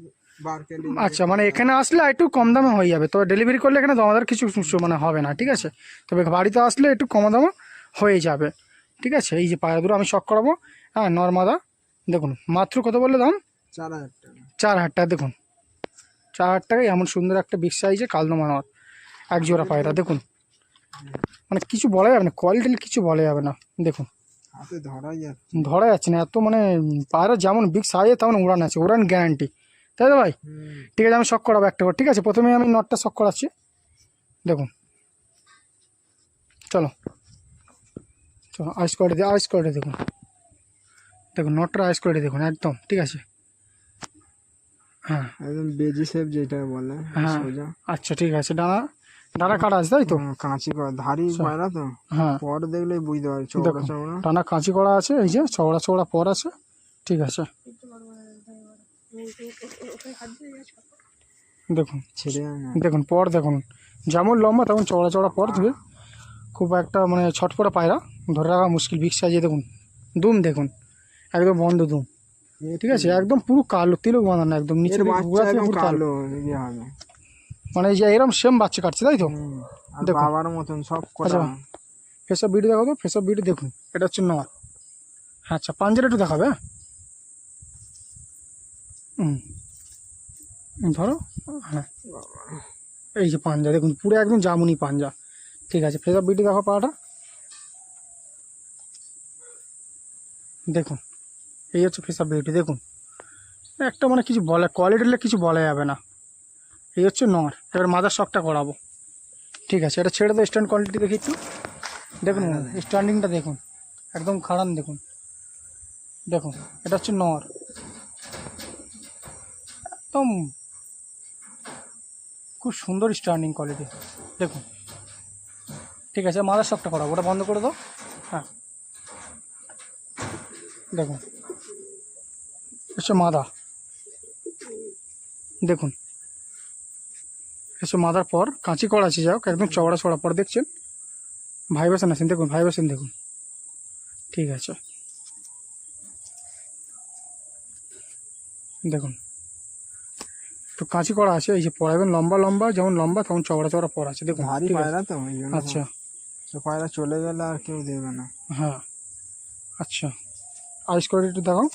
S2: মার্কেটিং।
S1: আচ্ছা, মানে এখানে আসলে একটু কম দামে হয়ে যাবে, তো ডেলিভারি করলে এখানে দামাদার কিছু মানে হবে না, ঠিক আছে। তবে বাড়িতে আসলে একটু কম দামে হয়ে যাবে, ঠিক আছে। এই যে পায়রা দুটো আমি শখ করাবো, হ্যাঁ নর্মাদা দেখুন, মাত্র কত বললে দাম?
S2: 4,000 টাকা।
S1: 4,000 টাকা দেখুন, 4,000 টাকায় এমন সুন্দর একটা বিগ সাইজে কালদমা নর এক জোড়া পায়রা দেখুন, মানে কিছু বলা যাবে না, কোয়ালিটি কিছু বলা যাবে না দেখুন,
S2: হাতে
S1: ধরা যাচ্ছে না এত মানে পায়রা যেমন বিগ সাইজে তেমন উড়ান আছে, উড়ান গ্যারান্টি, তাই তো ভাই? ঠিক আছে, আমি শখ করাবো একটা করে, ঠিক আছে। প্রথমে আমি নটটা শখ করাচ্ছি দেখুন, চলো আইস কোয়ালিটি দেখুন, দেখুন নটটা আইস কোয়ালিটি দেখুন একদম, ঠিক আছে। হ্যাঁ
S2: একদম বেজি শেপ যেটা বলে,
S1: হ্যাঁ
S2: সোজা।
S1: আচ্ছা ঠিক আছে, ডানা কাটা আছে তাই তো?
S2: কাঁচি করা ধাড়ি পায়রা তো,
S1: হ্যাঁ
S2: পর দেখলেই বুঝতে পারবে চওড়া চওড়া।
S1: ডানা কাঁচি করা আছে, এই যে চওড়া পর আছে, ঠিক আছে। দেখুন
S2: ছেড়ে না।
S1: দেখুন পর দেখুন, যেমন লম্বা তেমন চওড়া চওড়া পর দেবে। খুব একটা মানে ছটপটা পায়রা, ধরে রাখা মুশকিল। বিগ সাইজে দেখুন, দুম দেখুন, একদম বন্ধ দুম, ঠিক আছে, একদম পুরো কালো, তিলক বাঁধানো একদম, নিচে
S2: এর
S1: থেকে
S2: বাচ্চা
S1: গোড়া থেকে
S2: একদম
S1: পুরো কালো।
S2: কালো ইয়ে হবে।
S1: মানে এই যে এরকম সেম বাচ্চা কাটছে, তাই তো?
S2: আর
S1: দেখুন।
S2: বাবার মতন সব কটা।
S1: আচ্ছা, ফেস অফ বিউটি দেখো তো, ফেস অফ বিউটি দেখুন, এটা হচ্ছে নর। আচ্ছা, পাঞ্জাটা একটু দেখাবে, হুম, ধরো, হ্যাঁ, এই যে পাঞ্জা দেখুন, পুরো একদম জামুনি পাঞ্জা, ঠিক আছে। ফেস অফ বিউটি দেখো পাটা, দেখুন, এই হচ্ছে ফেস অফ বিউটি দেখুন। একটা মানে কিছু বলে, কোয়ালিটিলে কিছু বলা যাবে না। এই হচ্ছে নর। এবার মাদার শকটা করাবো, ঠিক আছে। এটা ছেড়ে দাও, স্ট্যান্ড কোয়ালিটি দেখি একটু দেখুন, স্ট্যান্ডিংটা দেখুন, একদম খাড়ান দেখুন, দেখুন, এটা হচ্ছে নর, একদম খুব সুন্দর স্ট্যান্ডিং কোয়ালিটি দেখুন, ঠিক আছে। মাদার শকটা করাবো, ওটা বন্ধ করে দাও, হ্যাঁ, দেখুন, হচ্ছে মাদা, দেখুন, এসে মাদার পর কাঁচি করা আছে, যাই হোক, একদম চওড়া চওড়া পর দেখছেন, ভাইব্রেশন আছেন দেখুন, ভাইব্রেশন দেখুন, ঠিক আছে, দেখুন, একটু কাঁচি করা আছে, এই যে পর একদম লম্বা লম্বা, যেমন লম্বা তেমন চওড়া চওড়া পর আছে দেখুন,
S2: ভারী
S1: ঠিক আছে।
S2: পায়রা তো ওই জন্য।
S1: আচ্ছা,
S2: তো পায়রা চলে গেলে আর কেউ দেবে না।
S1: হ্যাঁ, আচ্ছা, আইস করে একটু দেখাও,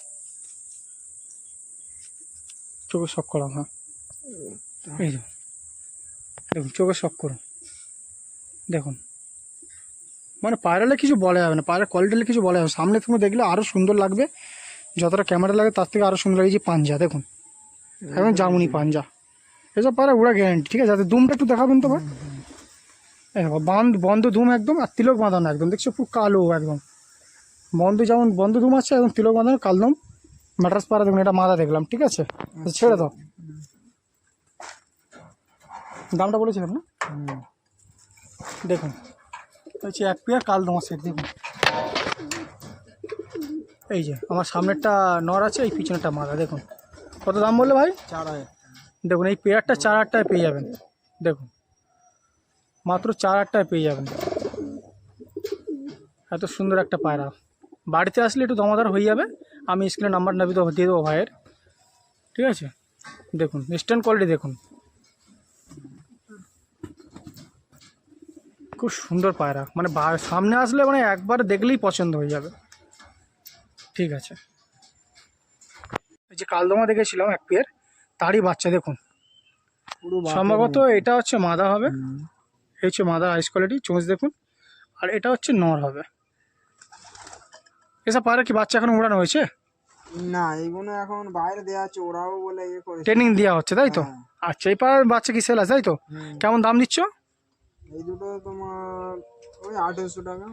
S1: চোখে শক করাও, হ্যাঁ, এই যে দেখুন, চোখে শক করো, দেখুন, মানে পায়রালে কিছু বলা যাবে না, পায়রা কোয়ালিটিলে কিছু বলা যাবে না। সামনে তুমি দেখলে আরও সুন্দর লাগবে, যতটা ক্যামেরা লাগে তার থেকে আরও সুন্দর লাগে। যে পাঞ্জা দেখুন, একদম জামুনি পাঞ্জা, এসব পায়রা উড়া গ্যারান্টি, ঠিক আছে। যাতে দুমটা একটু দেখাবেন তো ভাই, এই দেখো, বন্ধ ধুম একদম, আর তিলক বাঁধানো একদম, দেখছো পুরো কালো একদম, বন্ধ যেমন বন্ধ ধুম আছে, একদম তিলক বাঁধানো কালদম ম্যাট্রাস পায়রা দেখুন। এটা মাদা দেখলাম, ঠিক আছে, ছেড়ে দাও। দামটা বলেছিলাম না, দেখুন, হচ্ছে এক পেয়ার কালদমা সেট দেখুন, এই যে আমার সামনেরটা নর আছে, এই পিছনেরটা মাদা দেখুন। কত দাম বললে ভাই?
S2: 4000।
S1: দেখুন, এই পেয়ারটা 4000 টাকায় পেয়ে যাবেন, দেখুন, মাত্র 4000 টাকায় পেয়ে যাবেন। এত সুন্দর একটা পায়রা, বাড়িতে আসলে একটু দমাদার হয়ে যাবে। আমি স্ক্রিনে নাম্বার দিয়ে দেবো ভাইয়ের, ঠিক আছে। দেখুন স্ট্যান্ড কোয়ালিটি দেখুন, খুব সুন্দর পায়রা, মানে সামনে আসলে মানে একবার দেখলেই পছন্দ হয়ে যাবে, ঠিক আছে। এই যে কালদমা দেখেছিলাম এক পেয়ার, তারই বাচ্চা দেখুন,
S2: পুরো
S1: সম্ভবত এটা হচ্ছে মাদা হবে, এই হচ্ছে মাদা আইস কোয়ালিটি, চোঁচ দেখুন, আর এটা হচ্ছে নর হবে। এসব পায়রা কি বাচ্চা এখন উড়ানো হয়েছে?
S2: না, এইগুলো এখন বাইরে দেওয়া আছে, ওরাও বলে ইয়ে করে।
S1: ট্রেনিং দেওয়া হচ্ছে, তাই তো? আচ্ছা, এই পায়রার বাচ্চা কি সেল আছে, তাই তো? কেমন দাম দিচ্ছ?
S2: এই দুটো তোমার ওই 800 টাকা।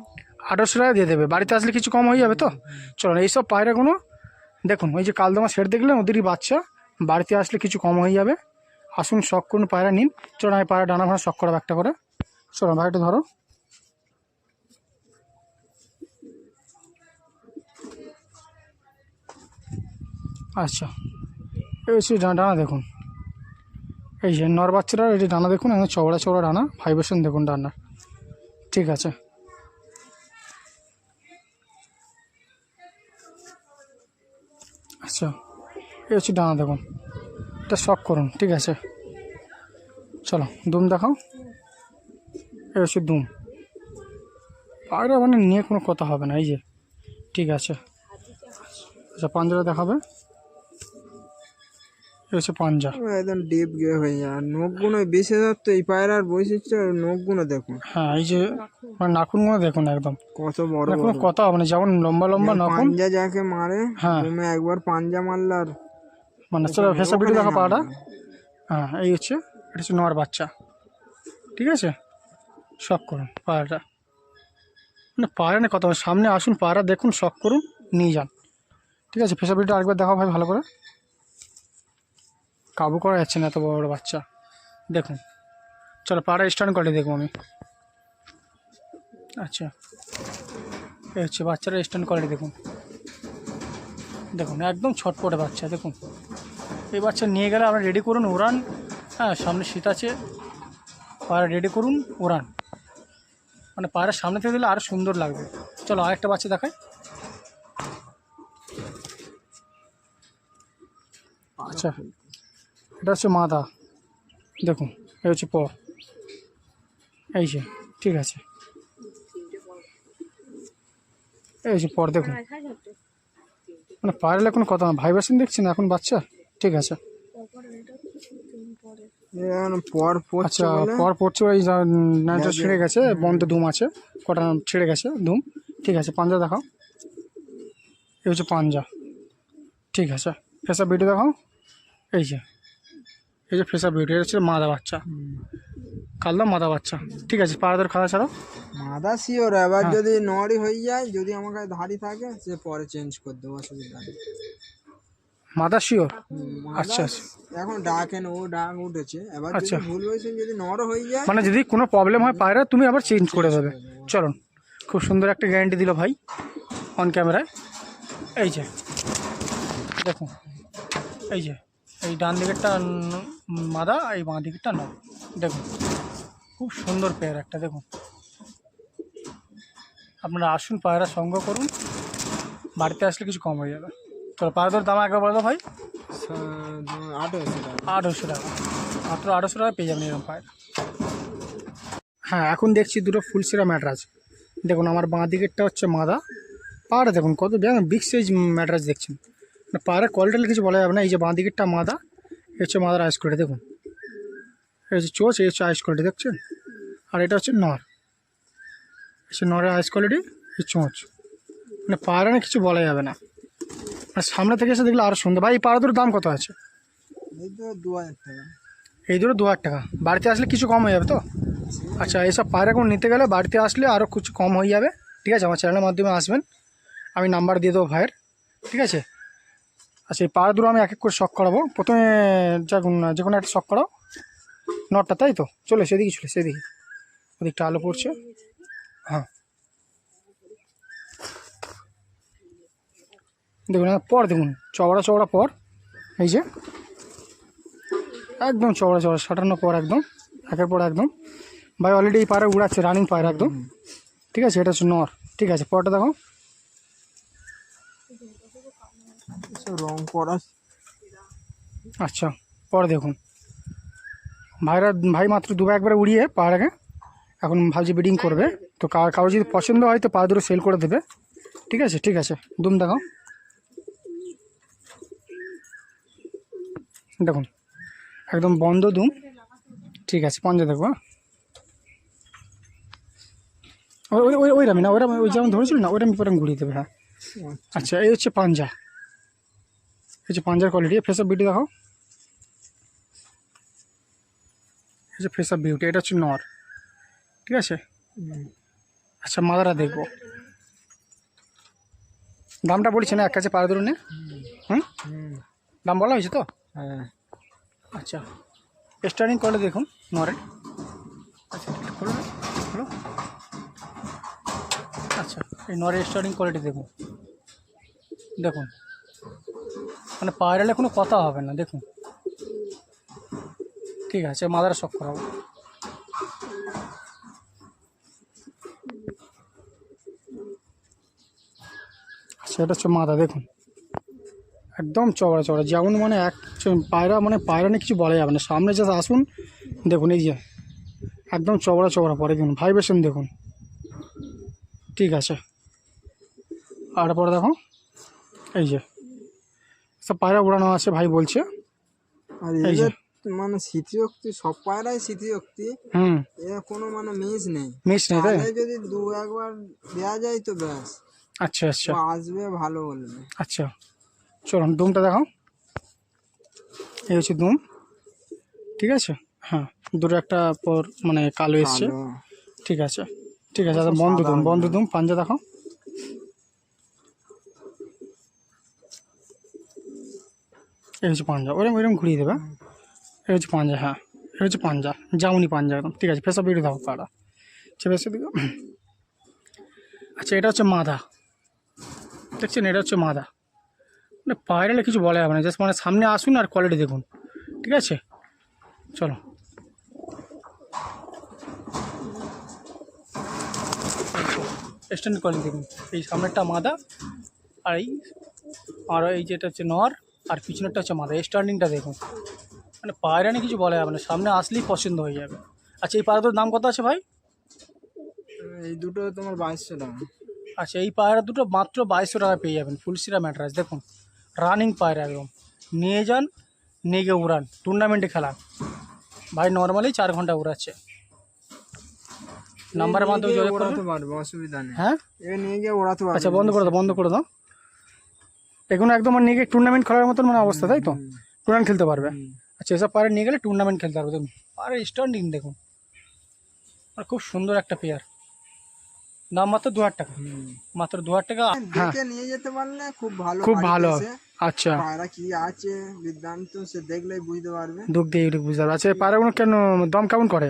S1: 800 টাকা দিয়ে দেবে, বাড়িতে আসলে কিছু কম হয়ে যাবে তো? চলো, এইসব পায়রাগুলো দেখুন, ওই যে কালদমা সেট দেখলেন, ওদেরই বাচ্চা, বাড়িতে আসলে কিছু কম হয়ে যাবে। আসুন, শখ করুন পায়রা নিন। চলো, আমি পায়রা ডানা ভাড়া শখ করাবো একটা করে। চলো ভাই, একটু ধরো, আচ্ছা, এই হচ্ছে ডানা দেখুন, এই যে নর বাচ্চারা, এই যে ডানা দেখুন, একদম চওড়া চওড়া ডানা, ভাইব্রেশন দেখুন ডানার, ঠিক আছে। আচ্ছা, এই হচ্ছে ডানা দেখুন, এটা শখ করুন, ঠিক আছে। চলো, দুম দেখাও, এই হচ্ছে দুম। পায়রা মানে নিয়ে কোনো কথা হবে না, এই যে, ঠিক আছে। আচ্ছা, পাঞ্জাটা দেখাবে, এই হচ্ছে পাঞ্জা,
S2: একদম ডিপ গে হয়ে যায়। আর নখগুলো বিশেষত্ব এই পায়রার বৈশিষ্ট্য, নখগুলো দেখুন।
S1: হ্যাঁ, এই যে মানে নাখুনগুলো দেখুন, একদম
S2: কত বড়
S1: মানে কোনো
S2: বড়।
S1: কথা হবে না, যেমন লম্বা লম্বা নাখুন,
S2: পাঞ্জা যাকে মারে,
S1: হ্যাঁ,
S2: তুমি একবার পাঞ্জা মারলে আর
S1: মানে চলো ফেসা ভিডিও দেখা
S2: ওখানে
S1: পাটা,
S2: নামবে।
S1: হ্যাঁ, এই হচ্ছে, এটা হচ্ছে নর বাচ্চা, ঠিক আছে। শখ করুন পায়রাটা, মানে পায়রা না কথা, সামনে আসুন, পায়রা দেখুন, শখ করুন, নিয়ে যান, ঠিক আছে। ফেসা ভিডিওটা আরেকবার দেখাও ভাই ভালো করে, কাবু করা যাচ্ছে না এত বড় বড় বাচ্চা, দেখুন। চলো, পায়রা স্ট্যান্ড কোয়ালিটি দেখবো আমি, আচ্ছা, এই হচ্ছে বাচ্চারা স্ট্যান্ড কোয়ালিটি দেখুন, দেখুন, একদম ছটপটে বাচ্চা দেখুন। এই বাচ্চা নিয়ে গেলে আপনি রেডি করুন, উড়ান, হ্যাঁ সামনে শীত আছে, পায়রা রেডি করুন, ওড়ান। মানে পায়রা সামনে থেকে দিলে আরও সুন্দর লাগবে। চলো আরেকটা বাচ্চা দেখাই। আচ্ছা এটা হচ্ছে মাদা, দেখুন এই হচ্ছে পর, এই যে ঠিক আছে, এই যে পর দেখুন। মানে পায়রা কোনো কথা না, ভাইব্রেশন দেখছেন এখন বাচ্চা, ঠিক আছে।
S2: এখন পর পড়ছে
S1: আচ্ছা
S2: বলে
S1: পর পড়ছে, ওই নাইটটা ছিঁড়ে গেছে, বন্ধ দুম আছে, কটা ছিঁড়ে গেছে দুম, ঠিক আছে। পাঞ্জা দেখাও, এই হচ্ছে পাঞ্জা, ঠিক আছে। ফেসা বিউটি দেখাও, এই যে ফেসা বিউটি, এটা হচ্ছে মাদা বাচ্চা, কালদম মাদা বাচ্চা, ঠিক আছে। পায়রাদের খাওয়া ছাড়াও
S2: মাদা শিওর। এবার
S1: হ্যাঁ।
S2: যদি নড়ি হয়ে যায়, যদি আমার কাছে ধাড়ি থাকে, সে পরে চেঞ্জ করে দেবো, অসুবিধা নেই।
S1: মাদা শিওর,
S2: মাদা
S1: আচ্ছা আচ্ছা।
S2: এখন ডাকেন, ও ডাক উঠেছে, এবার যদি
S1: আচ্ছা।
S2: ভুল হয়েছে, যদি নড় হয়ে যায়,
S1: মানে যদি কোনো প্রবলেম হয় পায়রা, তুমি আবার চেঞ্জ করে দেবে। চলুন, খুব সুন্দর একটা গ্যারান্টি দিল ভাই অন ক্যামেরায়। এই যে দেখুন, এই যে এই ডান দিকেরটা মাদা, এই বাঁ দিকেরটা নয়, দেখুন খুব সুন্দর পেয়ার একটা, দেখুন। আপনারা আসুন, পায়রা সংগ্রহ করুন, বাড়িতে আসলে কিছু কম হয়ে যাবে। চলো পায়রাদের দাম একবার বলো ভাই।
S2: 800 টাকা।
S1: 800 টাকা, মাত্র 800 টাকা পেয়ে যাবেন এরকম পায়রা। হ্যাঁ এখন দেখছি দুটো ফুলসেরা ম্যাটরাজ, দেখুন আমার বাঁ দিকেরটা হচ্ছে মাদা। পায়রা দেখুন কত বিগ সাইজ ম্যাটরাজ দেখছেন, মানে পায়রা কোয়ালিটি কিছু বলা যাবে না। এই যে বাঁ দিকেরটা মাদা, এই হচ্ছে মাদার আইস কোয়ালিটি, দেখুন এই হচ্ছে চোচ, এই হচ্ছে আইস কোয়ালিটি দেখছেন। আর এটা হচ্ছে নর, হচ্ছে নরের আইস কোয়ালিটি, এই চোঁচ, মানে পায়রা না কিছু বলা যাবে না। আর সামনে থেকে এসে দেখলে আরও সুন্দর। ভাই এই পায়রা দুটোর দাম কত আছে?
S2: এই তো 2000 টাকা।
S1: এই দুটো 2000 টাকা, বাড়িতে আসলে কিছু কম হয়ে যাবে তো? আচ্ছা এইসব পায়রা কোনো নিতে গেলে বাড়িতে আসলে আরও কিছু কম হয়ে যাবে, ঠিক আছে। আমার চ্যানেলের মাধ্যমে আসবেন, আমি নাম্বার দিয়ে দেবো ভাইয়ের, ঠিক আছে। আচ্ছা এই পায়রা দুটো আমি এক এক করে শখ করাবো। প্রথমে যে কোনো একটা শখ করাও, নটটা, তাই তো? চলে সেদিকে, চলে সেদিকে, ওদিকটা আলো পড়ছে। হ্যাঁ দেখুন পর, দেখুন চওড়া চওড়া পর, এই যে একদম চওড়া চওড়া সাটানো পর, একদম একের পর একদম। ভাই অলরেডি এই পায়রা উড়াচ্ছে, রানিং পায়রা একদম, ঠিক আছে। এটা হচ্ছে নর, ঠিক আছে। পরটা দেখো,
S2: সব রং করা।
S1: আচ্ছা পরে দেখুন। ভাই মাত্র দুবার একবার উড়িয়ে পায়রাকে এখন ভাবছি ব্রিডিং করবে। তো কারো যদি পছন্দ হয় তো পায়রা দুটো সেল করে দেবে, ঠিক আছে। ঠিক আছে দুম দেখাও, দেখুন একদম বন্ধ দুম, ঠিক আছে। পাঞ্জা দেখো, হ্যাঁ ওই ওই ওই রামি না, ওইরকম ওই যেমন ধরেছিল না, ওইরকম পরে ঘুরিয়ে দেবে। হ্যাঁ আচ্ছা এই হচ্ছে পাঞ্জা, এই হচ্ছে পাঞ্জার কোয়ালিটি। ফেস অফ বিউটি দেখাও, এই যে ফেস অফ বিউটি, এটা হচ্ছে নর, ঠিক আছে। আচ্ছা মাদারা দেখবো, দামটা বলছি না এক কাছে পায়রা ধরুন। হুম দাম বলা হয়েছে তো?
S2: হ্যাঁ
S1: আচ্ছা স্টার্টিং করলে দেখুন নরের, আচ্ছা একটু খোলো না, খোলো। আচ্ছা এই নরের স্টার্টিং কোয়ালিটি দেখুন, দেখুন মানে পায়রালে কোনো কথা হবে না, দেখুন ঠিক আছে। মাদারা শখ করাবো, আচ্ছা এটা হচ্ছে মাদা, দেখুন একদম চওড়া চওড়া, যেমন মানে পায়রা, মানে পায়রা নিয়ে কিছু বলা যাবে না। সামনে জাস্ট আসুন, দেখুন এই যে একদম চওড়া চওড়া পরে, দেখুন ভাইব্রেশন দেখুন, ঠিক আছে। আর পরে দেখো এই যে সব পায়রা উড়ানো আছে ভাই বলছে,
S2: আর
S1: এই যে
S2: এদের মানে স্মৃতিশক্তি, সব পায়রাই স্মৃতিশক্তি, এর কোনো মানে মিস নেই।
S1: মিস নেই তাই?
S2: তাহলে যদি দু একবার দেওয়া যায় তো ব্যাস,
S1: আচ্ছা আচ্ছা
S2: ও আসবে ভালো বলবে।
S1: আচ্ছা চলুন দুমটা দেখাও, এই হচ্ছে দুম, ঠিক আছে। হ্যাঁ দুটো একটা পর মানে কালো এসছে,
S2: ভালো।
S1: ঠিক আছে। ঠিক আছে দাদা, বন্ধ দুম। পাঞ্জা দেখাও, এই হচ্ছে পাঞ্জা, ওরম ওইরকম ঘুরিয়ে দেবে। এই হচ্ছে পাঞ্জা, হ্যাঁ এই হচ্ছে পাঞ্জা, জামুনি পাঞ্জা একদম, ঠিক আছে। ফেসা বেরিয়ে দাও পাড়া, ফেসে দিকে। আচ্ছা এটা হচ্ছে মাদা, দেখছেন এটা হচ্ছে মাদা, মানে পায়রালে কিছু বলা যাবে না, জাস্ট মানে সামনে আসুন আর কোয়ালিটি দেখুন, ঠিক আছে। চলো। স্ট্যান্ড কোয়ালিটি দেখুন, এই সামনেরটা মাদা, আর এই যেটা হচ্ছে নর, আর পিছনেরটা হচ্ছে মাদা। স্ট্যান্ডিংটা দেখুন, মানে পায়রা নিয়ে কিছু বলা যাবে না, সামনে আসলেই পছন্দ হয়ে যাবে। আচ্ছা, এই পায়রাটার দাম কত আছে ভাই?
S2: এই দুটো তোমার 2200 টাকা।
S1: আচ্ছা, এই পায়রা দুটো মাত্র 2200 টাকা পেয়ে যাবেন, ফুলসিরা ম্যাট্রাস। দেখুন রানিং পায়রা একদম, নিয়ে যান, নিয়ে গিয়ে উড়ান, টুর্নামেন্টে খেলান। ভাই নর্মালি 4 ঘন্টা উড়াচ্ছে। নাম্বারের মাধ্যমে যোগাযোগ করবেন।
S2: ওড়াতে পারবে, অসুবিধা নেই।
S1: হ্যাঁ,
S2: এ নিয়ে গিয়ে ওড়াতে পারবে।
S1: আচ্ছা বন্ধ করে দাও, বন্ধ করে দাও। এগুলো একদম নিয়ে গিয়ে টুর্নামেন্ট খেলার মতন মানে অবস্থা, তাই তো? টুর্নামেন্ট খেলতে পারবে। আচ্ছা, এসব পায়রা নিয়ে গেলে টুর্নামেন্ট খেলতে পারবে। দেখুন পায়রা স্ট্যান্ডিং দেখুন, আর খুব সুন্দর একটা পেয়ার। দাম মাত্র 2000 টাকা, মাত্র 2000 টাকা। হ্যাঁ,
S2: দেখে নিয়ে যেতে পারলে খুব ভালো।
S1: খুব
S2: বাড়িতে
S1: ভালো।
S2: এসে
S1: আচ্ছা,
S2: পায়রা কি আছে বিদ্যান্ত সে দেখলেই বুঝতে পারবে।
S1: দুধ দিয়ে ইউটিউব বুঝতে পারবে। আচ্ছা, এই পায়রাগুলো কেন দম কেমন করে?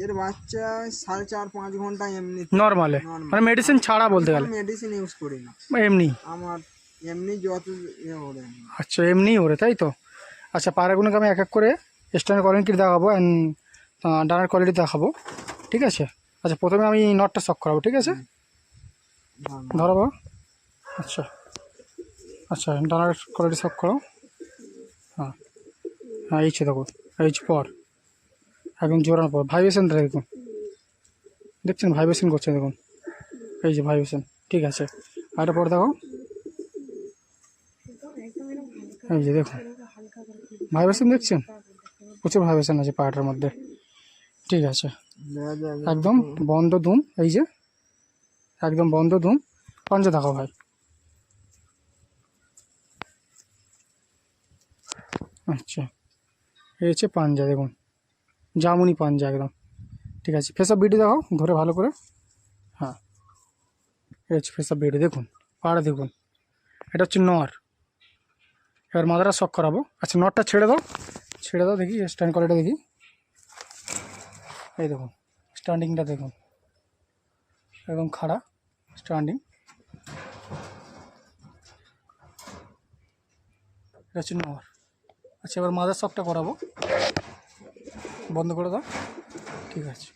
S2: এর বাচ্চা 4.5-5 ঘন্টা এমনি
S1: নর্মালে, মানে মেডিসিন ছাড়া বলতে গেলে?
S2: মেডিসিন ইউজ করি না,
S1: এমনি?
S2: আমার এমনি যত ওরে।
S1: আচ্ছা, এমনি ওরে, তাই তো? আচ্ছা, পায়রাগুলোকে আমি এক এক করে স্ট্যান্ডার্ড কোয়ালিটি দেখাবো অ্যান্ড ডানার কোয়ালিটি দেখাবো, ঠিক আছে? আচ্ছা, প্রথমে আমি নটটা শক করাবো, ঠিক আছে? ধরো বাবা। আচ্ছা আচ্ছা, ডানার কোয়ালিটি শক করো। হ্যাঁ হ্যাঁ, এই দেখো, এই পর একদম জোরানোর পর ভাইব্রেশনটা দেখুন, দেখছেন ভাইব্রেশন করছে দেখুন, এই যে ভাইব্রেশন, ঠিক আছে? আর পর দেখো, এই যে দেখুন ভাইব্রেশন, দেখছেন? প্রচুর ভাইব্রেশন আছে পায়রাটার মধ্যে, ঠিক আছে? একদম বন্ধ ধুম, এই যে একদম বন্ধ ধুম। পাঞ্জা দেখো ভাই। আচ্ছা, এই হচ্ছে পাঞ্জা, দেখুন জামুনি পাঞ্জা একদম, ঠিক আছে? ফেসআপ ভিডিও দেখাও ধরে ভালো করে। হ্যাঁ, এই হচ্ছে ফেসআপ ভিডিও, দেখুন পাড়া দেখুন, এটা হচ্ছে নর। এবার মাথাটা শক করাবো। আচ্ছা, নটটা ছেড়ে দাও, ছেড়ে দাও, দেখি স্ট্যান্ড কোয়ালিটি দেখি। এই দেখুন স্ট্যান্ডিংটা দেখুন, একদম খাড়া স্ট্যান্ডিং। এটা হচ্ছে নর। আচ্ছা, এবার মাদার শকটা করাবো, বন্ধ করে দাও, ঠিক আছে?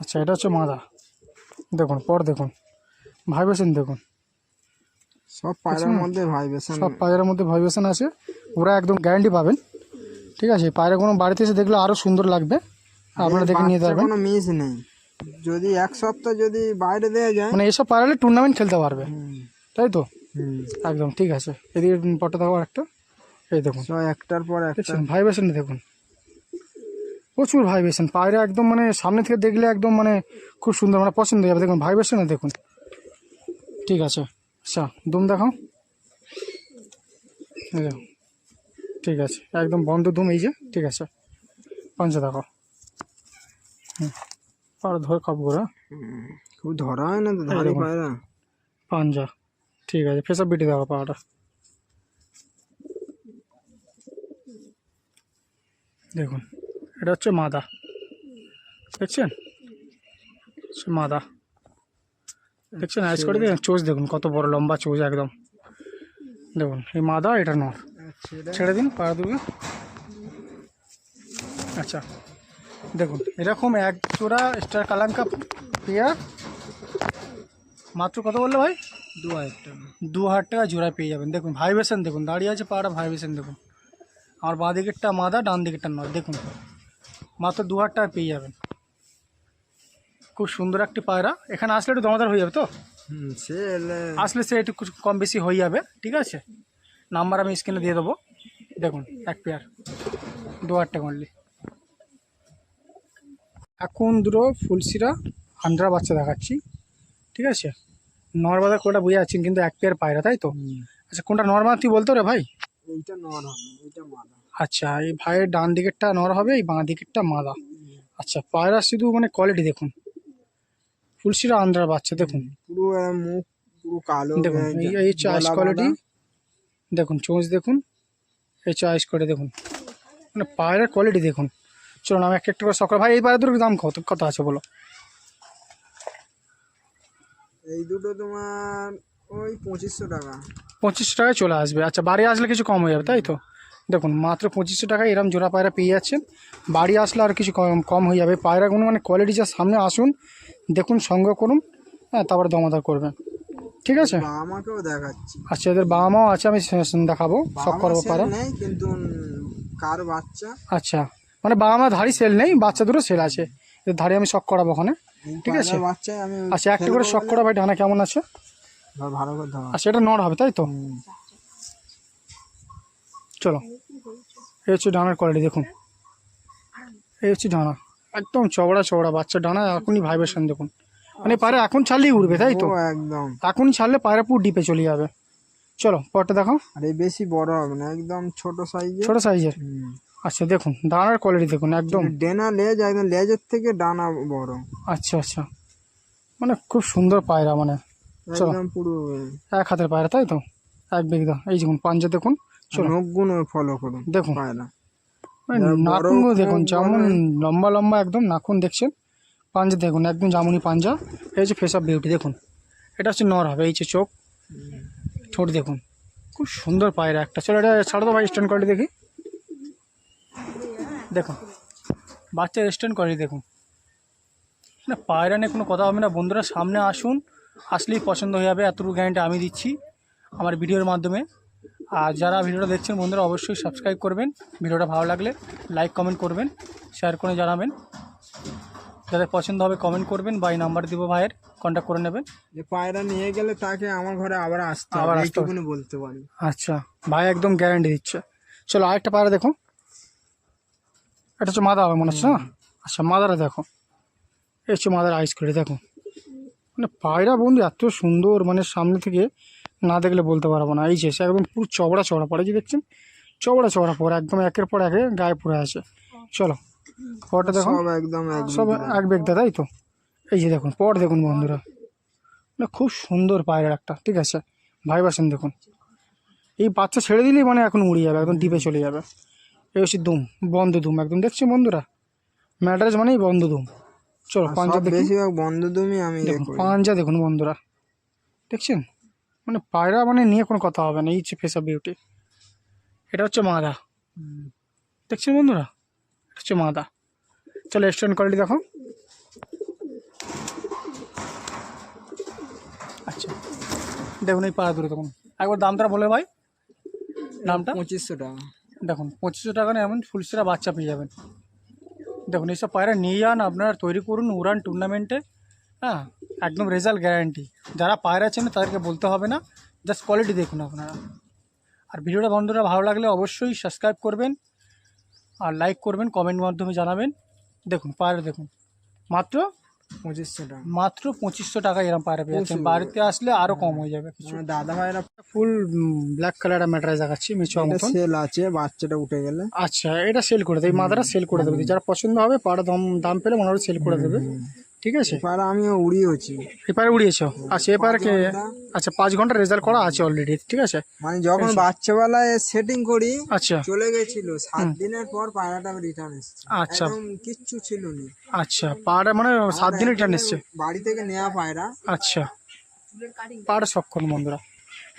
S1: আচ্ছা, এটা হচ্ছে মাদা, দেখুন পর দেখুন, ভাইব্রেশন দেখুন,
S2: সব পায়রার মধ্যে ভাইব্রেশন,
S1: সব পায়রার মধ্যে ভাইব্রেশন আছে। ওরা একদম গ্যারান্টি পাবেন, ঠিক আছে? পায়রাগুলো বাড়িতে এসে দেখলে আরও সুন্দর লাগবে, আপনারা দেখে নিয়ে যাবেন।
S2: কোনো মিস নেই। যদি এক সপ্তাহ যদি বাইরে দেওয়া যায়,
S1: মানে এসব পায়রালে টুর্নামেন্ট খেলতে পারবে, তাই তো? একদম ঠিক আছে। এদিকে পটটা দেখো একটা, এই দেখুন
S2: একটার পর একটা
S1: দেখছেন ভাইব্রেশন দেখুন, প্রচুর ভাইব্রেশন। পায়রা একদম মানে সামনে থেকে দেখলে একদম মানে খুব সুন্দর, মানে পছন্দ হয়ে যাবে। দেখুন ভাইব্রেশনে দেখুন, ঠিক আছে? আচ্ছা, দুম দেখাও, এই দেখুন, ঠিক আছে? একদম বন্ধ দুম, এই যে, ঠিক আছে? পাঞ্জা দেখো, আর ধরে কাপ করে
S2: খুব ধরা হয় না তো ধারি পায়রা।
S1: পাঞ্জা, ঠিক আছে? ফেসআপ বিটি দেখো পাওয়াটা, দেখুন এটা হচ্ছে মাদা, দেখছেন? মাদা দেখছেন? আইস করে দেখুন, চোজ দেখুন কত বড় লম্বা চোজ একদম, দেখুন এই মাদা, এটা নর। ছেড়ে দিন পাড়া দুটো। আচ্ছা, দেখুন এরকম এক জোড়া স্টার কালাঙ্কা পেয়ার মাত্র কত বললো ভাই?
S2: 2000 টাকা।
S1: 2000 টাকা জোড়ায় পেয়ে যাবেন। দেখুন ভাইব্রেশন দেখুন, দাঁড়িয়ে আছে পাড়া, ভাইব্রেশন দেখুন। আর বাঁ দিকেরটা মাদা, ডান দিকেরটা নর, দেখুন মাত্র 2000 টাকা পেয়ে যাবেন। খুব সুন্দর একটি পায়রা। এখানে আসলে একটু দমাদার হয়ে যাবে তো?
S2: সে
S1: আসলে সে একটু কম বেশি হয়ে যাবে, ঠিক আছে? নাম্বার আমি স্ক্রিনে দিয়ে দেবো। দেখুন এক পেয়ার 2000 টাকা অনলি। এখন দুটো ফুলসিরা আন্ড্রা বাচ্চা দেখাচ্ছি, ঠিক আছে? নর্মাদা কোনটা বুঝে যাচ্ছেন, কিন্তু এক পেয়ার পায়রা, তাই তো? আচ্ছা, কোনটা নর্মাল তুই বলতো রে ভাই?
S2: এইটা নর হবে, এইটা মাদা।
S1: আচ্ছা, এই ভাইয়ের ডান দিকেরটা নর হবে, এই বাঁ দিকেরটা মাদা। আচ্ছা, পায়রা শুধু মানে কোয়ালিটি দেখুন, ফুলসিরা আন্ড্রার বাচ্চা দেখুন,
S2: পুরো মুখ পুরো কালো।
S1: দেখুন এই হচ্ছে আইস কোয়ালিটি, দেখুন চোঁচ দেখুন, এই চয়েস করে দেখুন, মানে পায়রার কোয়ালিটি দেখুন। চলুন আমি একটা করে সকাল। ভাই এই পায়রা দুটোর দাম কত কত আছে বলো?
S2: এই দুটো তোমার ওই 2500 টাকা।
S1: 25 টাকায় চলে আসবে। আচ্ছা, বাড়ি আসলে কিছু কম হয়ে যাবে, তাই তো? দেখুন মাত্র 2500 টাকায় এরম জোড়া পায়রা পেয়ে যাচ্ছেন। বাড়ি আসলে আর কিছু কম কম হয়ে যাবে। পায়রাগুলো মানে কোয়ালিটি যা, সামনে আসুন দেখুন, সংগ্রহ করুন, হ্যাঁ তারপরে দমাদার করবেন, ঠিক আছে।
S2: আমাকেও দেখাচ্ছি,
S1: আচ্ছা এদের বাবা মাও আছে, আমি দেখাবো, সব করবো পায়রা।
S2: নেই কিন্তু কার বাচ্চা,
S1: আচ্ছা মানে বাবা মা ধাড়ি সেল নেই, বাচ্চা দুটো সেল আছে, এদের ধাড়ি আমি শখ করাবো ওখানে, ঠিক আছে।
S2: বাচ্চা আমি
S1: আচ্ছা একটা করে শখ করা ভাই, ডানা কেমন আছে?
S2: ভালো করে ধরা।
S1: আচ্ছা এটা নড় হবে তাই তো? চলো, এই হচ্ছে ডানার কোয়ালিটি দেখুন, এই হচ্ছে ডানা, একদম চওড়া চওড়া বাচ্চা ডানা, এখনই ভাইব্রেশন দেখুন, মানে পায়রা এখন ছাড়লেই উঠবে তাই তো?
S2: একদম
S1: এখনই ছাড়লে পায়রা পুরো ডিপে চলে যাবে। চলো পরটা দেখো।
S2: আরে বেশি বড় হবে না, একদম ছোট সাইজের,
S1: ছোট সাইজের। আচ্ছা দেখুন ডানার কোয়ালিটি দেখুন, একদম
S2: ডেনা লেজ, একদম লেজের থেকে ডানা বড়।
S1: আচ্ছা আচ্ছা, মানে খুব সুন্দর পায়রা, মানে চলো
S2: একদম পুরো
S1: এক হাতের পায়রা তাই তো, এক বিঘা। এই দেখুন পাঞ্জা দেখুন, চলো
S2: নখগুলো ফলো করুন
S1: দেখুন,
S2: পায়রা,
S1: নাখুনগুলো দেখুন,
S2: বড়
S1: যেমন লম্বা লম্বা একদম নাখুন দেখছেন, পাঞ্জা দেখুন একদম জামুনি পাঞ্জা। এই হচ্ছে ফেস অফ বিউটি দেখুন, এটা হচ্ছে নর হবে, এই যে চোখ, ঠোঁট দেখুন, খুব সুন্দর পায়রা একটা। চলো এটা ছাড়ো তো ভাই, স্ট্যান্ড কোয়ালিটি দেখি, দেখুন বাচ্চার স্ট্যান্ড কোয়ালিটি দেখুন, না পায়রা নিয়ে কোনো কথা হবে না বন্ধুরা, সামনে আসুন, আসলেই পছন্দ হয়ে যাবে, এতটুকু গ্যারান্টি আমি দিচ্ছি আমার ভিডিওর মাধ্যমে। আর যারা ভিডিওটা দেখছেন বন্ধুরা অবশ্যই সাবস্ক্রাইব করবেন, ভিডিওটা ভালো লাগলে লাইক কমেন্ট করবেন, শেয়ার করে জানাবেন, যাদের পছন্দ হবে কমেন্ট করবেন, বা এই নাম্বার দিব ভাইয়ের, কন্ট্যাক্ট করে নেবেন।
S2: যে পায়রা নিয়ে গেলে তাকে আমার ঘরে আবার আসতে
S1: আবার
S2: হবে,
S1: আসতে হবে।
S2: এইটুকুনি বলতে পারি।
S1: আচ্ছা ভাই একদম গ্যারান্টি দিচ্ছে। চলো আরেকটা পায়রা দেখো, এটা হচ্ছে মাদা হবে মনে হচ্ছে না? আচ্ছা মাদারা দেখো, এই হচ্ছে মাদার আইস করে দেখো, মানে পায়রা বন্ধু এত সুন্দর, মানে সামনে থেকে না দেখলে বলতে পারবো না। এই যে সে একদম পুরো চওড়া চওড়া পড়ে, যে দেখছেন চওড়া চওড়া পড়ে, একদম একের পর একে গায়ে পড়ে আছে। চলো পরটা দেখো,
S2: সব একদম
S1: সব এক বেগদা তাই তো? এই যে দেখুন পর দেখুন বন্ধুরা, মানে খুব সুন্দর পায়রা একটা, ঠিক আছে। ভাইব্রেশন দেখুন, এই বাচ্চা ছেড়ে দিলেই মানে এখন উড়ে যাবে, একদম ডিপে চলে যাবে। এই হচ্ছে দুম, বন্ধ দুম একদম, দেখছি বন্ধুরা ম্যাডারেজ মানেই বন্ধ দুম। চলো পাঞ্জা দেখি,
S2: বেশিরভাগ বন্ধ তুমি আমি
S1: দেখুন পাঞ্জা দেখুন বন্ধুরা, দেখছেন মানে পায়রা মানে নিয়ে কোনো কথা হবে না। এই হচ্ছে ফেস অফ বিউটি, এটা হচ্ছে মাদা, দেখছেন বন্ধুরা, এটা হচ্ছে মাদা। চলো স্ট্যান্ড কোয়ালিটি দেখো, আচ্ছা দেখুন এই পায়রা দূরে দেখুন, একবার দামটা বলে ভাই, দামটা
S2: 2500 টাকা।
S1: দেখুন 2500 টাকা না, এমন ফুলসেরা বাচ্চা পেয়ে যাবেন। দেখুন এইসব পায়রা নিয়ে যান, আপনারা তৈরি করুন, উড়ান টুর্নামেন্টে, হ্যাঁ একদম রেজাল্ট গ্যারান্টি। যারা পায়রা চেনে তাদেরকে বলতে হবে না, জাস্ট কোয়ালিটি দেখুন আপনারা। আর ভিডিওটা বন্ধুরা ভালো লাগলে অবশ্যই সাবস্ক্রাইব করবেন, আর লাইক করবেন, কমেন্ট মাধ্যমে জানাবেন। দেখুন পায়রা দেখুন, মাত্র
S2: 2500 টাকা।
S1: মাত্র 2500 টাকা এরকম পায়রা পেয়ে যাচ্ছেন। বাড়িতে আসলে আরও কম হয়ে যাবে কিছু।
S2: দাদা ভাইরা
S1: ফুল ব্ল্যাক কালার ম্যাট্রাইজ দেখাচ্ছি, মিচুয়া মতন।
S2: সেল আছে, বাচ্চাটা উঠে গেলে
S1: আচ্ছা এটা সেল করে দেবে, মাদারা সেল করে দেবে, যারা পছন্দ হবে পাড়া দাম দাম পেলে মনে হয় সেল করে দেবে, ঠিক আছে।
S2: পায়রা আমিও উড়িয়েছি,
S1: এপারে উড়িয়েছো? আচ্ছা এপারে আচ্ছা 5 ঘন্টা রেজাল্ট করা আছে অলরেডি, ঠিক আছে।
S2: মানে যখন বাচ্চাবেলায় সেটিং করি
S1: আচ্ছা
S2: চলে গেছিল, 7 দিনের পর পায়রাটা রিটার্ন এসেছে,
S1: আচ্ছা
S2: একদম কিচ্ছু ছিল না।
S1: আচ্ছা পাড়া মানে 7 দিনের রিটার্ন এসছে।
S2: বাড়ি থেকে নেওয়া পায়রা।
S1: আচ্ছা পাড়া সক্ষম বন্ধুরা,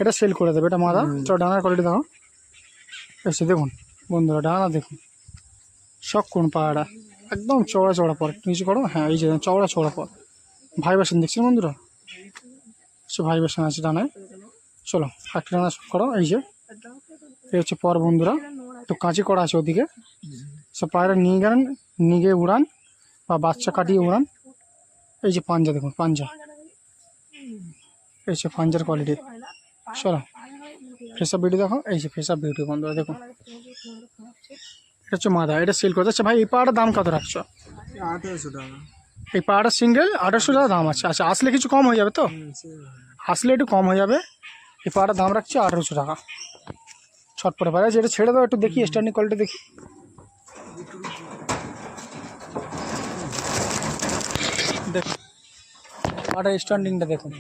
S1: এটা সেল করে দেবে, এটা মাদা। চলো ডানার কোয়ালিটি দেখো, এসে দেখুন বন্ধুরা ডানা দেখুন, সক্ষম পাড়া একদম চওড়া চওড়া পর, নিচে করো, হ্যাঁ এই যে চওড়া চওড়া পর, ভাইব্রেশন দেখছেন বন্ধুরা, সে ভাইব্রেশন আছে ডানায়। চলো একটা ডানা করো, এই যে এই হচ্ছে পর বন্ধুরা, একটু কাঁচি করা আছে ওদিকে, সব পায়রা নিয়ে গেলেন, নিয়ে গিয়ে উড়ান বা বাচ্চা কাটিয়ে উড়ান। এই যে পাঞ্জা দেখুন, পাঞ্জা, এই যে পাঞ্জার কোয়ালিটি। চলো ফেস অফ বিউটি দেখো, এই যে ফেস অফ বিউটি বন্ধুরা দেখুন, এটা হচ্ছে মাদা, এটা সেল করতে। আচ্ছা ভাই এই পাড়াটার দাম কত রাখছো?
S2: 1800 টাকা।
S1: এই পাড়াটা সিঙ্গেল 1800 টাকা দাম আছে। আচ্ছা আসলে কিছু কম হয়ে যাবে তো? আসলে একটু কম হয়ে যাবে। এই পাড়াটার দাম রাখছি 1800 টাকা। ছটপটে পাড়া, যেটা ছেড়ে দাও একটু দেখি, স্ট্যান্ডিং কোয়ালিটি দেখি। দেখুন পাড়ার স্ট্যান্ডিংটা দেখুন,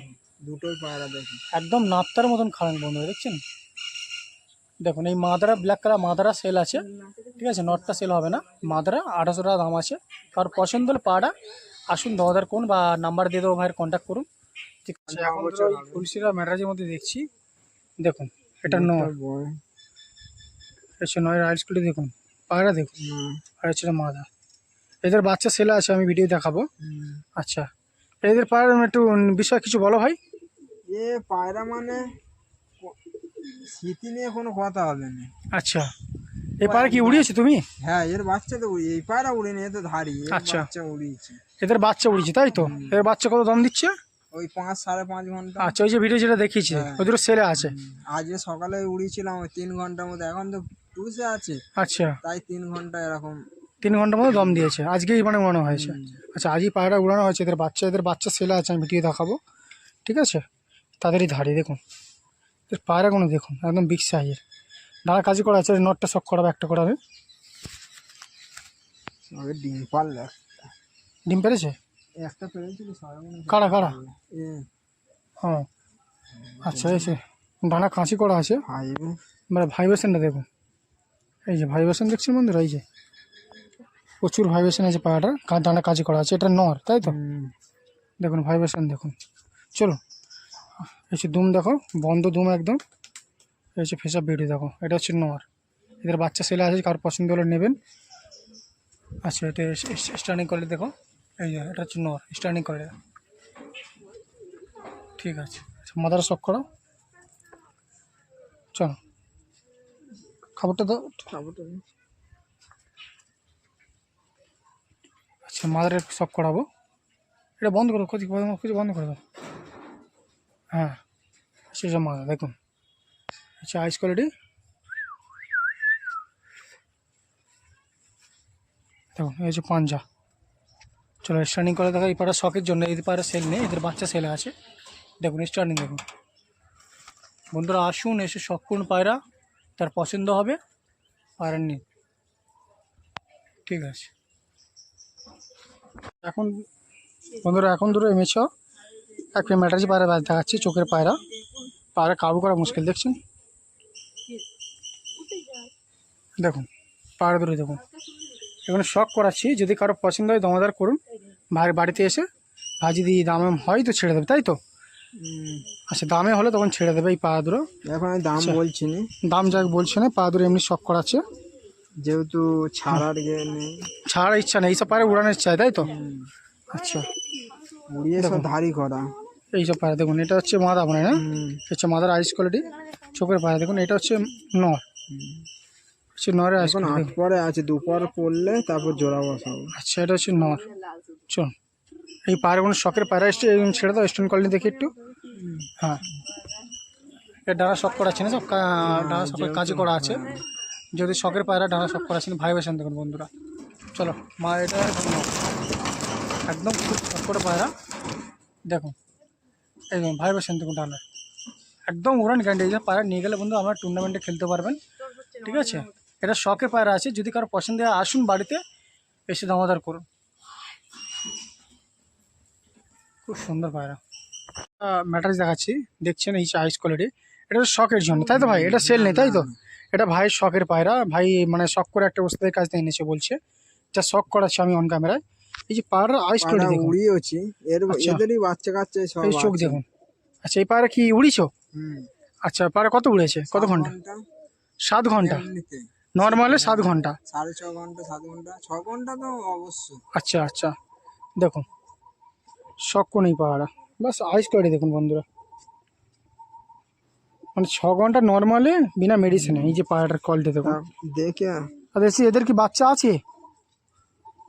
S2: দুটোই পায়রা দেখুন
S1: একদম নাপ্তার মতন খালেন বন্ধুরা, দেখছেন। দেখুন এই Madara black colour Madara cell আছে, ঠিক আছে, নটটা সেল হবে না। মাদারা 1800 টাকা দাম আছে। কারোর পছন্দ হলে পাড়া আসুন, দরদার করুন বা নাম্বার দিয়ে দেবো, ভাইয়ের কন্ট্যাক্ট করুন, ঠিক আছে। এখন তো ফুলসিরা ম্যাট্রাজের মধ্যে দেখছি, দেখুন এটা নর, হচ্ছে নয়ের আইসগুলি দেখুন, পায়রা দেখুন,
S2: হুম,
S1: আর হচ্ছে এটা মাদা। এদের বাচ্চা ছেলে আছে, আমি ভিডিও দেখাবো।
S2: হুম।
S1: আচ্ছা, এদের পায়রা একটু বিষয় কিছু বলো ভাই।
S2: এ পায়রা মানে স্মৃতি নিয়ে কোনো কথা হবে না।
S1: আচ্ছা, এই পায়রা কি উড়িয়েছো তুমি?
S2: হ্যাঁ, এর বাচ্চা তো এই পায়রা উড়েনি, এ তো ধারি, এর
S1: আচ্ছা,
S2: বাচ্চা উড়িয়েছে।
S1: এদের বাচ্চা উড়িয়েছে তাই তো? এদের বাচ্চা কত দাম দিচ্ছে?
S2: ওই 5-5.5 ঘন্টা।
S1: আচ্ছা, ওই যে ভিডিও যেটা দেখিয়েছি
S2: হ্যাঁ।
S1: ওদেরও ছেলে আছে।
S2: আজকে সকালে উড়িয়েছিলাম ওই 3 ঘন্টার মধ্যে, এখন তো টুসে আছে,
S1: আচ্ছা,
S2: তাই 3 ঘন্টা এরকম।
S1: 3 ঘন্টার মতো দম দিয়েছে, আজকেই মানে উড়ানো হয়েছে।
S2: হুম।
S1: আচ্ছা, আজই পায়রা উড়ানো হয়েছে, এদের বাচ্চা ছেলে আছে, আমি ভিডিও দেখাবো। ঠিক আছে, তাদেরই ধারে দেখুন, এর পায়রাগুলো দেখুন একদম বিগ সাইজের। ডানা কাজই করা আছে, নটটা শখ করাবে একটা করাবে।
S2: ওই ডিম পারলে
S1: ডিম পেরেছে?
S2: একটা পেরেছিল সারাদিন।
S1: কারা কারা?
S2: এ
S1: হ্যাঁ, আচ্ছা, এসে ডানা কাঁচি করা আছে।
S2: ফাইভ।
S1: মানে ভাইব্রেশনটা দেখুন, এই যে ভাইব্রেশন দেখছেন বন্ধুরা, এই যে প্রচুর ভাইব্রেশন আছে পায়রাটার, ডানা কাজই করা আছে। এটা নর তাই তো? দেখুন ভাইব্রেশন দেখুন। চলো, এই যে দুম দেখো, বন্ধ দুম একদম। এই হচ্ছে ফেসা বিউটি দেখো, এটা হচ্ছে নর। এদের বাচ্চা ছেলে আছে, কার পছন্দ হলে নেবেন। আচ্ছা, এটা স্টার্নিং করলে দেখো, এই যে এটা হচ্ছে নর, স্টার্নিং করে। ঠিক আছে, আচ্ছা মাদার শখ করো। চলো, খাবারটা দাও। আচ্ছা, মাদারের শখ করাবো। এটা বন্ধ করো, কিছু বন্ধ করে দাও। হ্যাঁ, সেসব মাদা দেখুন। আচ্ছা, আইস কোয়ালিটি দেখুন, এই হচ্ছে পাঞ্জা। চলো স্টার্নিং করে দেখো, এই পাড়া শখের জন্য, এই পাড়া সেল নেই, এদের বাচ্চা সেলে আছে। দেখুন স্টার্নিং দেখুন। বন্ধুরা আসুন, এসে শখ করুন পায়রা, তার পছন্দ হবে পায়রা নিন। ঠিক আছে, এখন বন্ধুরা এখন ধরো এনেছ এক ম্যাটার্জি পায়রা দেখাচ্ছি, চোখের পায়রা। পায়রা কাবু করা মুশকিল, দেখছেন? দেখুন পায়রা ধরে দেখুন, এখানে শখ করাচ্ছি, যদি কারো পছন্দ হয় দমাদার করুন, ভাইয়ের বাড়িতে এসে ভাই যদি দামে হয় তো ছেড়ে দেবে, তাই তো? আচ্ছা, দামে হলে তখন ছেড়ে দেবে এই পায়রা দুটো।
S2: এখন আমি দাম
S1: আচ্ছা।
S2: বলছি না,
S1: দাম যাক বলছে না, পায়রা দুটো এমনি শখ করাচ্ছে।
S2: যেহেতু ছাড়ার ইয়ে নেই।
S1: ছাড়ার ইচ্ছা নেই, এইসব পায়রা উড়ানোর চাই, তাই তো? আচ্ছা,
S2: উড়িয়ে সব ধারি করা।
S1: এইসব পায়রা দেখুন, এটা হচ্ছে মাদা মানে না, হচ্ছে মাদার আইস কোয়ালিটি চোখের পায়রা দেখুন। এটা হচ্ছে নর, হচ্ছে নরের আইস
S2: এখন
S1: কোয়ালিটি।
S2: 8 পরে আছে, 2 পর পড়লে তারপর জোড়া বসাবো।
S1: আচ্ছা, এটা হচ্ছে নর। চল, এই পায়রাগুলো শখের পায়রা এসছে, ছেড়ে দাও স্টোন কোয়ালিটি দেখি একটু। হ্যাঁ, এর ডানা শখ করা আছে না, সব ডানা শখের কাজে করা আছে। যদি শখের পায়রা ডানা শখ করা আছে, ভাইব্রেশন দেখুন বন্ধুরা। চলো মা, এটা একদম খুব শখ করে পায়রা দেখুন, এই ভাইব্রেশন দেখুন ডানা, একদম উড়ান গ্যারান্টি। এই যে পায়রা নিয়ে গেলে বন্ধু আমরা টুর্নামেন্টে খেলতে পারবেন। ঠিক আছে, এটা শখের পায়রা আছে, যদি কারো পছন্দ হয় আসুন বাড়িতে এসে দামাদার করুন। খুব সুন্দর পায়রা। ম্যাটার্স দেখাচ্ছি, দেখছেন এই আইস কোয়ালিটি। এটা তো শখের জন্য তাই তো ভাই? এটা সেল নেই তাই তো? এটা ভাইয়ের শখের পায়রা, ভাই মানে শখ করে একটা ওস্তাদের কাছ থেকে এনেছে বলছে, যা শখ করাচ্ছি আমি অন ক্যামেরায়। এই যে পায়রা আইস কোয়ালিটি দেখুন,
S2: উড়িয়েছি,
S1: আচ্ছা।
S2: এদেরই বাচ্চা কাচ্চা সব
S1: এই চোখ
S2: আছে।
S1: দেখুন। আচ্ছা, এই পায়রা কি উড়িছো?
S2: হুম।
S1: আচ্ছা, পায়রা কত উড়েছে, কত ঘন্টা? 7 ঘন্টা
S2: এমনিতে
S1: নর্মালে 7 ঘন্টা।
S2: 6.5 ঘন্টা, 7 ঘন্টা, 6 ঘন্টা তো অবশ্যই।
S1: আচ্ছা আচ্ছা, দেখুন শখ নেই পায়রা, বাস আইস কোয়ালিটি দেখুন বন্ধুরা, মানে 6 ঘন্টা নর্মালে বিনা মেডিসিনে। এই যে পায়রাটার কোয়ালিটি দেখুন।
S2: দেখে
S1: আর দেখছি এদের কি বাচ্চা আছে?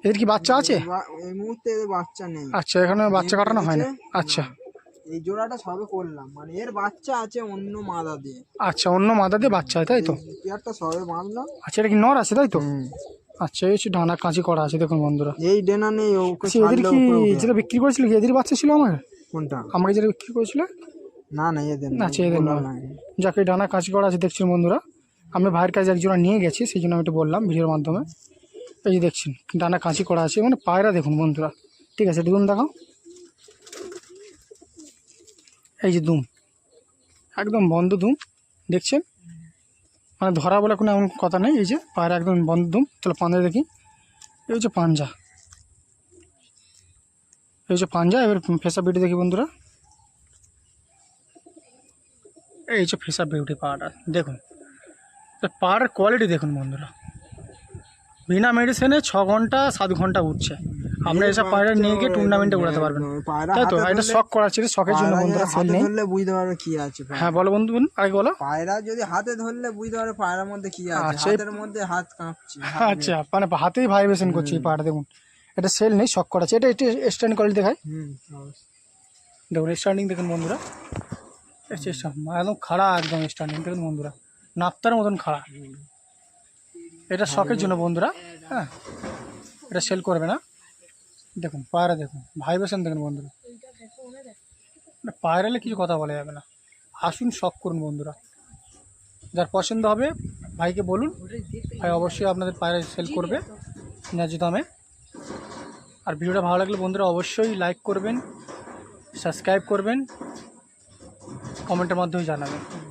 S1: এদের কি বাচ্চা আছে?
S2: এই মুহূর্তে এদের বাচ্চা নেই।
S1: আচ্ছা, এখানে বাচ্চা কাটানো হয় না। আচ্ছা
S2: এই জোড়াটা সবে করলাম, মানে এর বাচ্চা আছে অন্য মাদা দিয়ে।
S1: আচ্ছা, অন্য মাদা দিয়ে বাচ্চা হয় তাই তো?
S2: পেয়ারটা সবে বাঁধলাম।
S1: আচ্ছা, এটা কি নর আছে তাই তো? আচ্ছা, এই হচ্ছে ডানা কাঁচি করা আছে দেখুন বন্ধুরা।
S2: এই ডেনা নেই, ওকে
S1: আচ্ছা, এদের কি যেটা বিক্রি করেছিল কি এদের বাচ্চা ছিল আমার?
S2: কোনটা?
S1: আমাকে যেটা বিক্রি করেছিল?
S2: না না, এদের না।
S1: আচ্ছা, এদের নয়। যাকে ডানা কাঁচি করা আছে দেখছেন বন্ধুরা, আমি ভাইয়ের কাছে একজোড়া নিয়ে গেছি, সেই জন্য আমি একটু বললাম ভিডিওর মাধ্যমে। এই যে দেখছেন ডানা কাঁচি করা আছে, মানে পায়রা দেখুন বন্ধুরা। ঠিক আছে, দুম দেখাও। এই যে দুম, একদম বন্ধ দুম, দেখছেন? মানে ধরা বলে কোনো এমন কথা নেই, এই যে পায়রা একদম বন্ধ দুম। চলো পাঞ্জা দেখি, এই হচ্ছে পাঞ্জা, এই হচ্ছে পাঞ্জা। এবার ফেসা বিউটি দেখি বন্ধুরা, এই হচ্ছে ফেসা বিউটি পায়রাটা দেখুন। পাড়ার কোয়ালিটি দেখুন বন্ধুরা, বিনা মেডিসিনে 6 ঘন্টা 7 ঘন্টা উঠছে। আমরা এসব পায়রা নিয়ে গিয়ে টুর্নামেন্টে উড়াতে পারবেন,
S2: পায়রা
S1: তাই তো?
S2: হাতে
S1: এটা
S2: ধরলে-
S1: শখ করা ছিল, শখের জন্য
S2: পায়রা
S1: বন্ধুরা
S2: যদি
S1: সেল
S2: হাতে
S1: নেই।
S2: ধরলে বুঝতে পারবে কি আছে পায়রা।
S1: হ্যাঁ বলো বন্ধু, আগে বলো।
S2: পায়রা যদি হাতে ধরলে বুঝতে পারবে পায়রার মধ্যে কি আছে,
S1: আচ্ছা,
S2: হাতের মধ্যে হাত কাঁপছে।
S1: আচ্ছা, মানে হাতেই ভাইব্রেশন করছে এই পায়রা, দেখুন এটা সেল নেই, শখ করা আছে। এটা একটু স্ট্যান্ডিং কোয়ালিটি দেখায়, দেখুন স্ট্যান্ডিং দেখুন বন্ধুরা, একদম খাড়া, একদম স্ট্যান্ডিং দেখুন বন্ধুরা, নাপ্তার মতন খাড়া। এটা শখের জন্য বন্ধুরা, হ্যাঁ এটা সেল করবে না। দেখুন পায়রা, দেখুন ভাইব্রেশন দেখুন বন্ধুরা, পায়রালে কিছু কথা বলা যাবে না। আসুন, শখ করুন বন্ধুরা, যার পছন্দ হবে ভাইকে বলুন, ভাই অবশ্যই আপনাদের পায়রা সেল করবে ন্যায্য দামে। আর ভিডিওটা ভালো লাগলে বন্ধুরা অবশ্যই লাইক করবেন, সাবস্ক্রাইব করবেন, কমেন্টের মাধ্যমে জানাবেন।